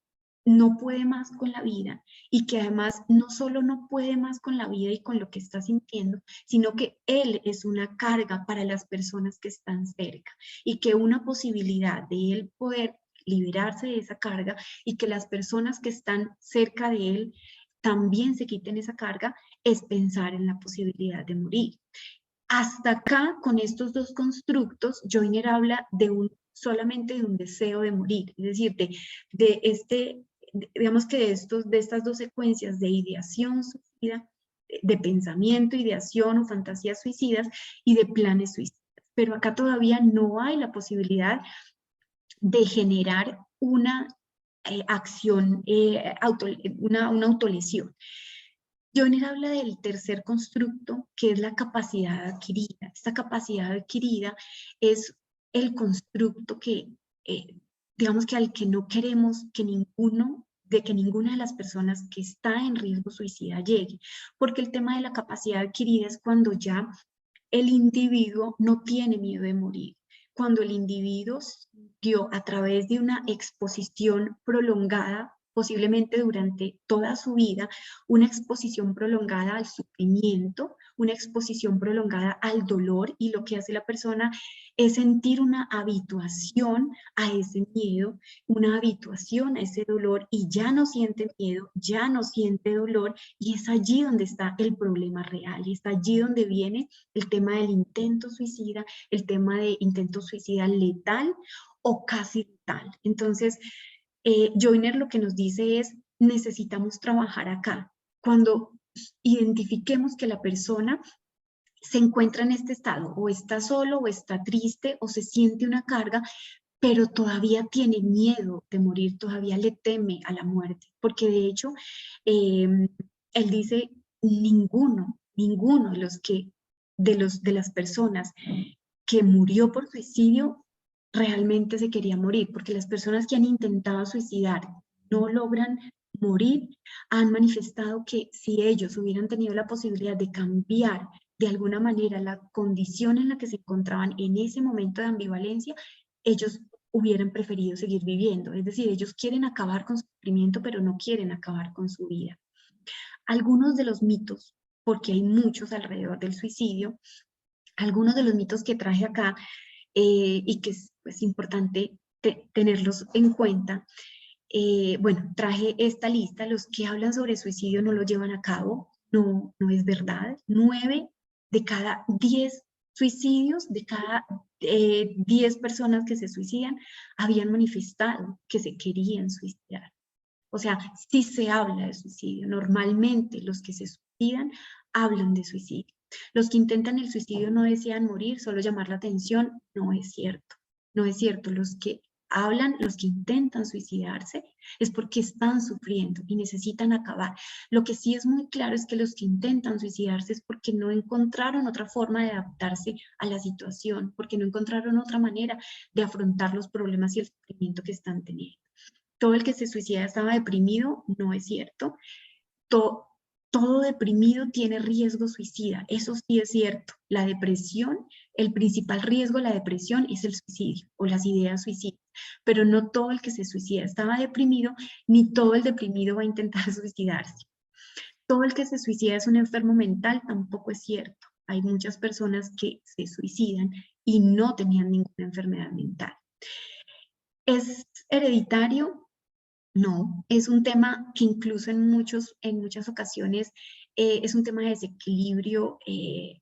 [SPEAKER 7] no puede más con la vida y que además no solo no puede más con la vida y con lo que está sintiendo, sino que él es una carga para las personas que están cerca y que una posibilidad de él poder liberarse de esa carga y que las personas que están cerca de él también se quiten esa carga es pensar en la posibilidad de morir. Hasta acá, con estos dos constructos, Joyner habla solamente de un deseo de morir, es decir, digamos que de estas dos secuencias de ideación suicida, de pensamiento, ideación o fantasías suicidas y de planes suicidas. Pero acá todavía no hay la posibilidad de generar una acción, una autolesión. Joyner habla del tercer constructo, que es la capacidad adquirida. Esta capacidad adquirida es el constructo que, digamos que al que no queremos que ninguna de las personas que está en riesgo suicida llegue, porque el tema de la capacidad adquirida es cuando ya el individuo no tiene miedo de morir, cuando el individuo dio a través de una exposición prolongada, posiblemente durante toda su vida, una exposición prolongada al sufrimiento, una exposición prolongada al dolor, y lo que hace la persona es sentir una habituación a ese miedo, una habituación a ese dolor, y ya no siente miedo, ya no siente dolor, y es allí donde está el problema real, y está allí donde viene el tema del intento suicida, el tema de intento suicida letal o casi letal. Entonces, Joyner lo que nos dice es, necesitamos trabajar acá. Cuando identifiquemos que la persona se encuentra en este estado, o está solo, o está triste, o se siente una carga, pero todavía tiene miedo de morir, todavía le teme a la muerte, porque de hecho, él dice, ninguno de las personas que murió por suicidio realmente se quería morir, porque las personas que han intentado suicidar no logran morir, han manifestado que si ellos hubieran tenido la posibilidad de cambiar de alguna manera la condición en la que se encontraban en ese momento de ambivalencia, ellos hubieran preferido seguir viviendo. Es decir, ellos quieren acabar con su sufrimiento, pero no quieren acabar con su vida. Algunos de los mitos, porque hay muchos alrededor del suicidio, algunos de los mitos que traje acá y que es pues, importante tenerlos en cuenta. Bueno, traje esta lista. Los que hablan sobre suicidio no lo llevan a cabo, no es verdad. 9 de cada 10 suicidios, de cada 10 personas que se suicidan, habían manifestado que se querían suicidar. O sea, sí se habla de suicidio. Normalmente los que se suicidan hablan de suicidio. Los que intentan el suicidio no desean morir, solo llamar la atención. No es cierto. No es cierto. Los que hablan, los que intentan suicidarse, es porque están sufriendo y necesitan acabar. Lo que sí es muy claro es que los que intentan suicidarse es porque no encontraron otra forma de adaptarse a la situación, porque no encontraron otra manera de afrontar los problemas y el sufrimiento que están teniendo. Todo el que se suicida estaba deprimido, no es cierto. Todo deprimido tiene riesgo suicida, eso sí es cierto. La depresión, el principal riesgo de la depresión es el suicidio o las ideas suicidas, pero no todo el que se suicida estaba deprimido, ni todo el deprimido va a intentar suicidarse. Todo el que se suicida es un enfermo mental, tampoco es cierto. Hay muchas personas que se suicidan y no tenían ninguna enfermedad mental. ¿Es hereditario? No, es un tema que incluso en muchas ocasiones es un tema de desequilibrio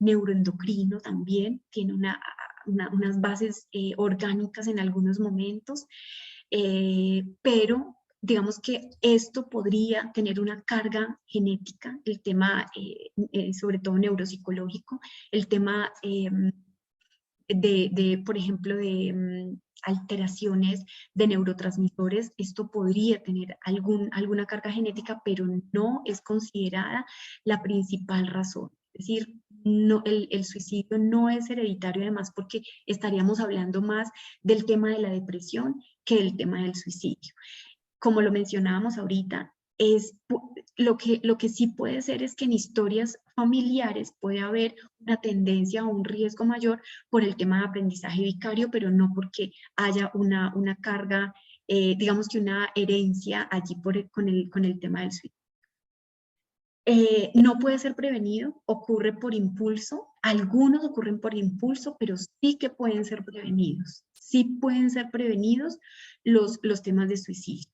[SPEAKER 7] neuroendocrino también, tiene unas bases orgánicas en algunos momentos, pero digamos que esto podría tener una carga genética, el tema sobre todo neuropsicológico, el tema por ejemplo, de alteraciones de neurotransmisores. Esto podría tener alguna carga genética, pero no es considerada la principal razón. Es decir, no, el suicidio no es hereditario, además, porque estaríamos hablando más del tema de la depresión que del tema del suicidio. Como lo mencionábamos ahorita, lo que sí puede ser es que en historias familiares puede haber una tendencia o un riesgo mayor por el tema de aprendizaje vicario, pero no porque haya una carga, digamos que una herencia allí con el tema del suicidio. No puede ser prevenido, ocurre por impulso. Algunos ocurren por impulso, pero sí que pueden ser prevenidos. Sí pueden ser prevenidos los temas de suicidio.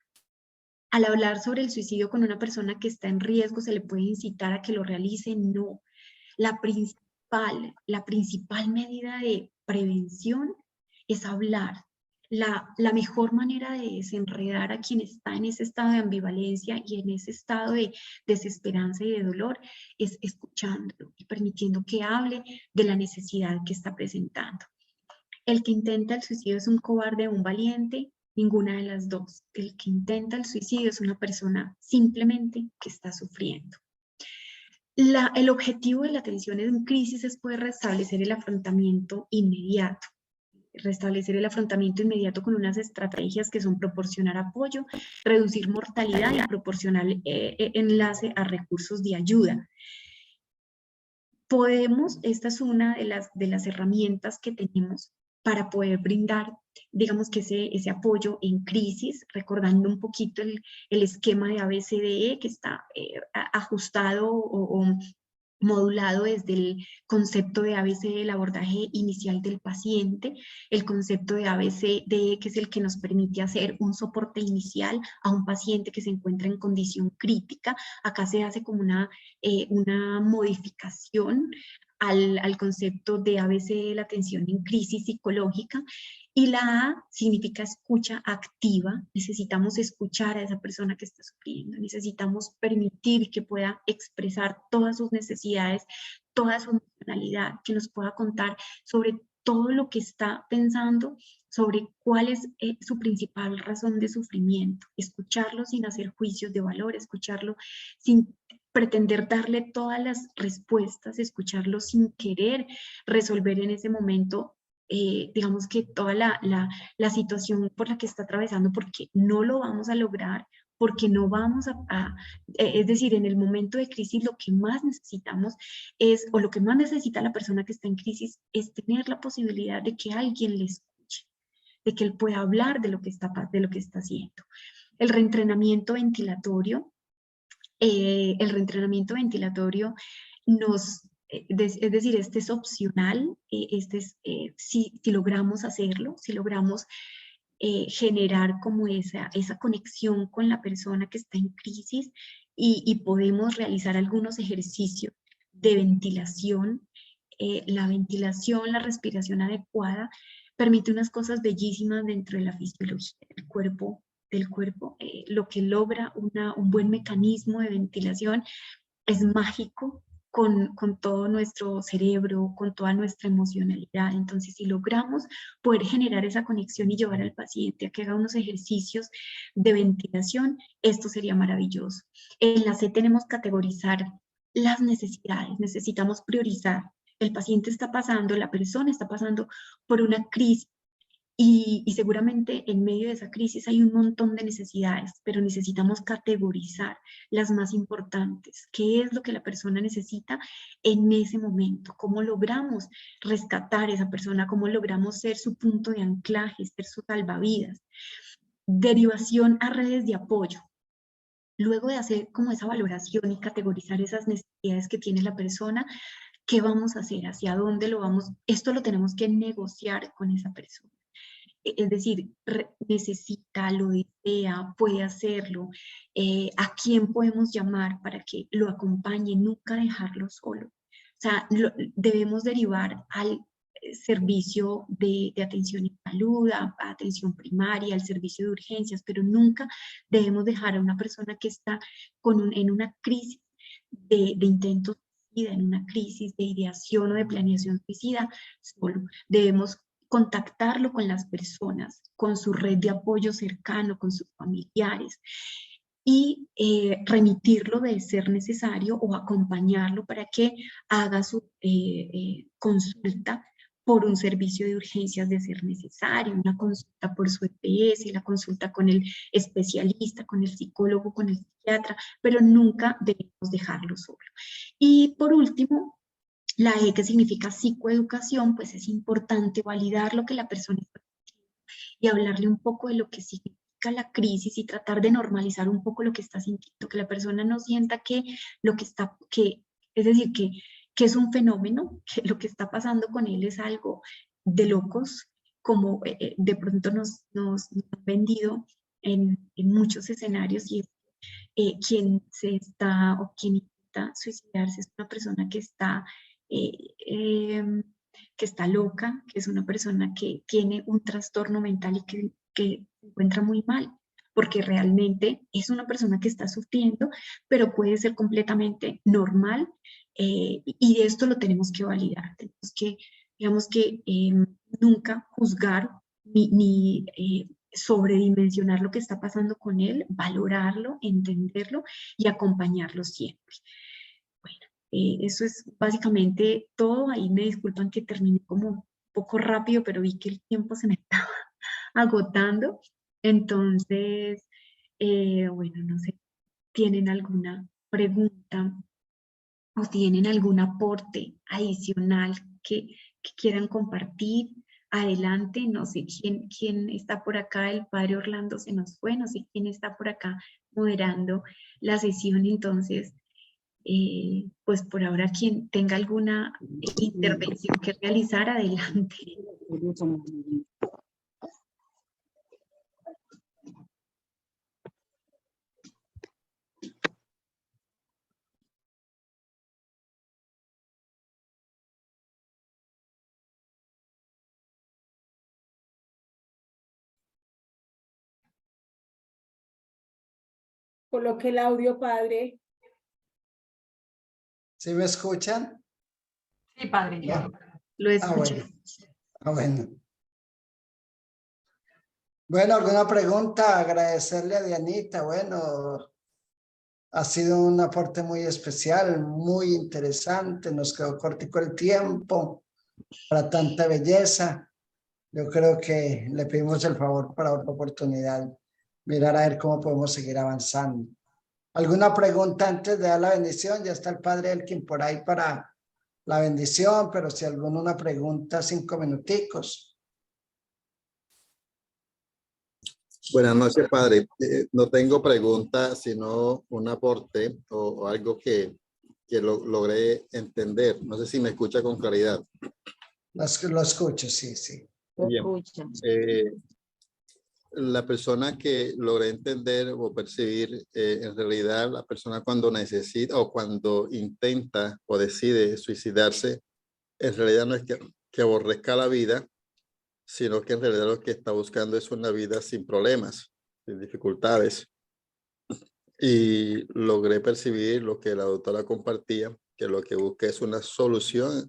[SPEAKER 7] Al hablar sobre el suicidio con una persona que está en riesgo, ¿se le puede incitar a que lo realice? No. La principal medida de prevención es hablar. La mejor manera de desenredar a quien está en ese estado de ambivalencia y en ese estado de desesperanza y de dolor es escuchándolo y permitiendo que hable de la necesidad que está presentando. El que intenta el suicidio es un cobarde o un valiente. Ninguna de las dos. El que intenta el suicidio es una persona simplemente que está sufriendo. El objetivo de la atención en crisis es poder restablecer el afrontamiento inmediato. Restablecer el afrontamiento inmediato con unas estrategias que son proporcionar apoyo, reducir mortalidad y proporcionar enlace a recursos de ayuda. Esta es una de las herramientas que tenemos para poder brindar, digamos que ese apoyo en crisis, recordando un poquito el esquema de ABCDE que está ajustado o modulado desde el concepto de ABCDE, el abordaje inicial del paciente, el concepto de ABCDE, que es el que nos permite hacer un soporte inicial a un paciente que se encuentra en condición crítica. Acá se hace como una modificación al concepto de ABCDE, la atención en crisis psicológica, y la A significa escucha activa. Necesitamos escuchar a esa persona que está sufriendo, necesitamos permitir que pueda expresar todas sus necesidades, toda su emocionalidad, que nos pueda contar sobre todo lo que está pensando, sobre cuál es su principal razón de sufrimiento. Escucharlo sin hacer juicios de valor, escucharlo sin pretender darle todas las respuestas, escucharlo sin querer resolver en ese momento, digamos que toda la situación por la que está atravesando, porque no lo vamos a lograr, porque no vamos es decir, en el momento de crisis lo que más necesitamos o lo que más necesita la persona que está en crisis es tener la posibilidad de que alguien le escuche, de que él pueda hablar de lo que está haciendo. El reentrenamiento ventilatorio es decir, este es opcional, si logramos hacerlo, si logramos generar como esa conexión con la persona que está en crisis y podemos realizar algunos ejercicios de ventilación. La ventilación, la respiración adecuada permite unas cosas bellísimas dentro de la fisiología del cuerpo. Lo que logra un buen mecanismo de ventilación es mágico con todo nuestro cerebro, con toda nuestra emocionalidad. Entonces, si logramos poder generar esa conexión y llevar al paciente a que haga unos ejercicios de ventilación, esto sería maravilloso. En la C tenemos que categorizar las necesidades, necesitamos priorizar. El paciente está pasando, la persona está pasando por una crisis, y seguramente en medio de esa crisis hay un montón de necesidades, pero necesitamos categorizar las más importantes. ¿Qué es lo que la persona necesita en ese momento? ¿Cómo logramos rescatar a esa persona? ¿Cómo logramos ser su punto de anclaje, ser su salvavidas? Derivación a redes de apoyo. Luego de hacer como esa valoración y categorizar esas necesidades que tiene la persona, ¿qué vamos a hacer? ¿Hacia dónde lo vamos? Esto lo tenemos que negociar con esa persona. es decir, necesita, lo desea, puede hacerlo, a quién podemos llamar para que lo acompañe, nunca dejarlo solo. O sea, debemos derivar al servicio de atención en salud, a atención primaria, al servicio de urgencias, pero nunca debemos dejar a una persona que está en una crisis de intento suicida, en una crisis de ideación o de planeación suicida solo. Debemos contactarlo con las personas, con su red de apoyo cercano, con sus familiares, y remitirlo de ser necesario o acompañarlo para que haga su consulta por un servicio de urgencias de ser necesario, una consulta por su EPS, la consulta con el especialista, con el psicólogo, con el psiquiatra, pero nunca debemos dejarlo solo. Y por último, la E, que significa psicoeducación, pues es importante validar lo que la persona está sintiendo y hablarle un poco de lo que significa la crisis y tratar de normalizar un poco lo que está sintiendo, que la persona no sienta que lo que está, es decir, que es un fenómeno, que lo que está pasando con él es algo de locos, como de pronto nos han vendido en muchos escenarios, y quien se está o quien intenta suicidarse es una persona que está loca, que es una persona que tiene un trastorno mental y que se encuentra muy mal, porque realmente es una persona que está sufriendo, pero puede ser completamente normal, y de esto lo tenemos que validar. Tenemos que, digamos que, nunca juzgar ni sobredimensionar lo que está pasando con él, valorarlo, entenderlo y acompañarlo siempre. Bueno, eso es básicamente todo. Ahí me disculpan que terminé como un poco rápido, pero vi que el tiempo se me estaba agotando. Entonces, bueno, no sé, ¿tienen alguna pregunta o tienen algún aporte adicional que quieran compartir? Adelante, no sé quién está por acá. El padre Orlando se nos fue, no sé quién está por acá moderando la sesión. Entonces, pues por ahora, quien tenga alguna intervención que realizar, adelante.
[SPEAKER 2] Coloque el audio, padre.
[SPEAKER 4] ¿Sí me escuchan?
[SPEAKER 3] Sí, padre, ya.
[SPEAKER 7] Lo
[SPEAKER 4] Ah,
[SPEAKER 7] escucho.
[SPEAKER 4] bueno. Ah, bueno. Bueno, ¿alguna pregunta? Agradecerle a Dianita. Bueno, ha sido un aporte muy especial, muy interesante. Nos quedó cortico el tiempo para tanta belleza. Yo creo que le pedimos el favor para otra oportunidad. Mirar a ver cómo podemos seguir avanzando. ¿Alguna pregunta antes de dar la bendición? Ya está el padre Elkin por ahí para la bendición, pero si alguna pregunta, 5 minuticos.
[SPEAKER 8] Buenas noches, padre. No tengo preguntas, sino un aporte o algo que logré entender. No sé si me escucha con claridad.
[SPEAKER 4] Lo escucho, sí, sí.
[SPEAKER 8] Bien. La persona que logré entender o percibir, en realidad la persona cuando necesita o cuando intenta o decide suicidarse, en realidad no es que aborrezca la vida, sino que en realidad lo que está buscando es una vida sin problemas, sin dificultades. Y logré percibir lo que la doctora compartía, que lo que busca es una solución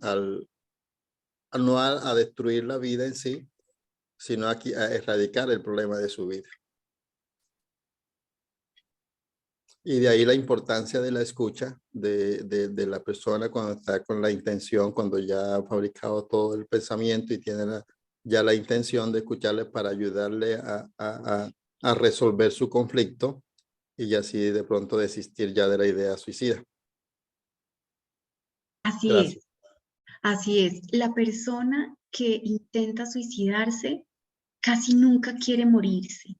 [SPEAKER 8] no a destruir la vida en sí, sino a erradicar el problema de su vida. Y de ahí la importancia de la escucha de la persona cuando está con la intención, cuando ya ha fabricado todo el pensamiento y tiene ya la intención de escucharle para ayudarle a resolver su conflicto y así de pronto desistir ya de la idea suicida.
[SPEAKER 7] Así
[SPEAKER 8] Gracias.
[SPEAKER 7] es, así es. La persona que intenta suicidarse casi nunca quiere morirse,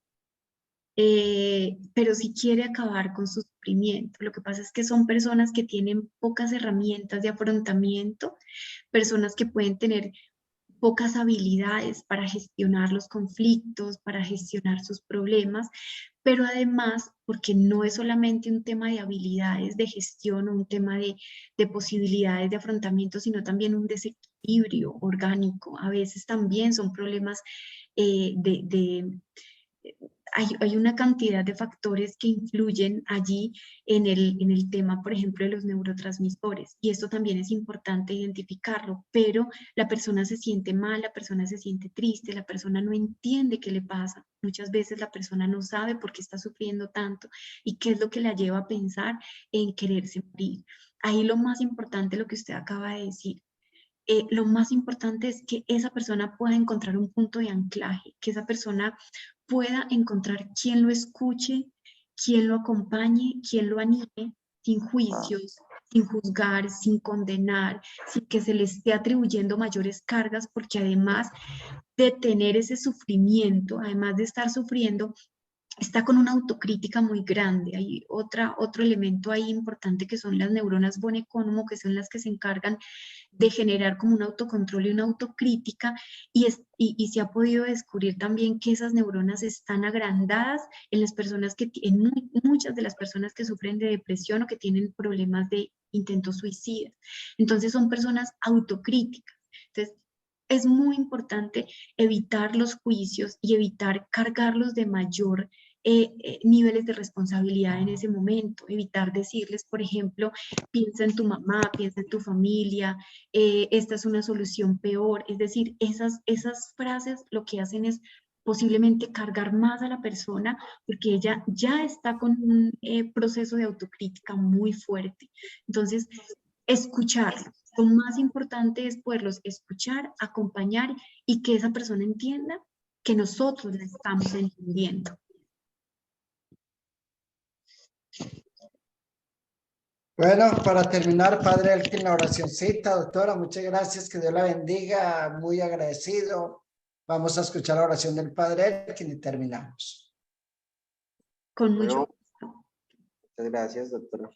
[SPEAKER 7] pero sí quiere acabar con su sufrimiento. Lo que pasa es que son personas que tienen pocas herramientas de afrontamiento, personas que pueden tener pocas habilidades para gestionar los conflictos, para gestionar sus problemas, pero además porque no es solamente un tema de habilidades de gestión o un tema de posibilidades de afrontamiento, sino también un desequilibrio orgánico. A veces también son problemas hay una cantidad de factores que influyen allí en el tema, por ejemplo, de los neurotransmisores. Y esto también es importante identificarlo, pero la persona se siente mal, la persona se siente triste, la persona no entiende qué le pasa. Muchas veces la persona no sabe por qué está sufriendo tanto y qué es lo que la lleva a pensar en quererse morir. Ahí lo más importante, lo que usted acaba de decir, lo más importante es que esa persona pueda encontrar un punto de anclaje, que esa persona pueda encontrar quien lo escuche, quien lo acompañe, quien lo anime, sin juicios, sin juzgar, sin condenar, sin que se le esté atribuyendo mayores cargas, porque además de tener ese sufrimiento, además de estar sufriendo, está con una autocrítica muy grande. Hay otro elemento ahí importante que son las neuronas von Economo, que son las que se encargan de generar como un autocontrol y una autocrítica, y se ha podido descubrir también que esas neuronas están agrandadas en las personas en muchas de las personas que sufren de depresión o que tienen problemas de intentos suicidas. Entonces son personas autocríticas. Entonces es muy importante evitar los juicios y evitar cargarlos de mayor niveles de responsabilidad en ese momento, evitar decirles, por ejemplo, piensa en tu mamá, piensa en tu familia, esta es una solución peor. Es decir, esas frases lo que hacen es posiblemente cargar más a la persona porque ella ya está con un proceso de autocrítica muy fuerte. Entonces, escucharlos. Lo más importante es poderlos escuchar, acompañar y que esa persona entienda que nosotros la estamos entendiendo.
[SPEAKER 4] Bueno, para terminar, Padre Elkin, la oracioncita, doctora, muchas gracias, que Dios la bendiga, muy agradecido. Vamos a escuchar la oración del Padre Elkin y terminamos.
[SPEAKER 7] Con mucho
[SPEAKER 9] gusto. Muchas gracias, doctora.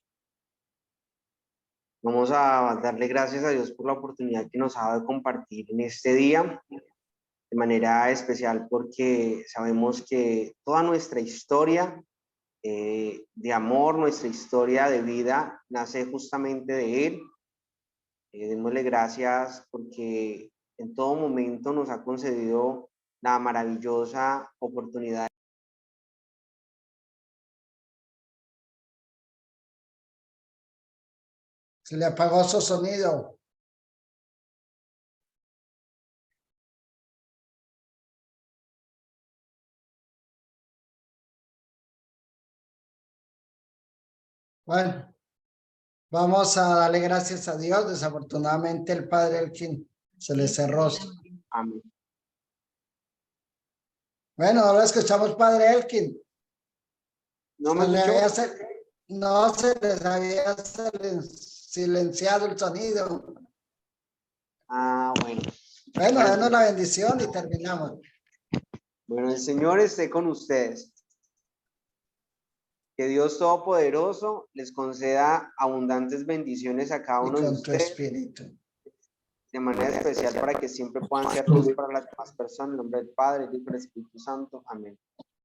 [SPEAKER 9] Vamos a darle gracias a Dios por la oportunidad que nos ha dado de compartir en este día, de manera especial porque sabemos que toda nuestra historia de amor, nuestra historia de vida nace justamente de Él. Démosle gracias porque en todo momento nos ha concedido la maravillosa oportunidad.
[SPEAKER 4] Se le apagó su sonido. Bueno, vamos a darle gracias a Dios. Desafortunadamente el Padre Elkin se le cerró.
[SPEAKER 9] Amén.
[SPEAKER 4] Bueno, ahora escuchamos Padre Elkin.
[SPEAKER 9] No
[SPEAKER 4] se les había silenciado el sonido.
[SPEAKER 9] Ah, bueno.
[SPEAKER 4] Bueno, danos la bendición y terminamos.
[SPEAKER 9] Bueno, el Señor esté con ustedes. Que Dios Todopoderoso les conceda abundantes bendiciones a cada uno de ustedes. De manera especial para que siempre puedan ser luz para las demás personas. En nombre del Padre, del Hijo y del Espíritu Santo. Amén.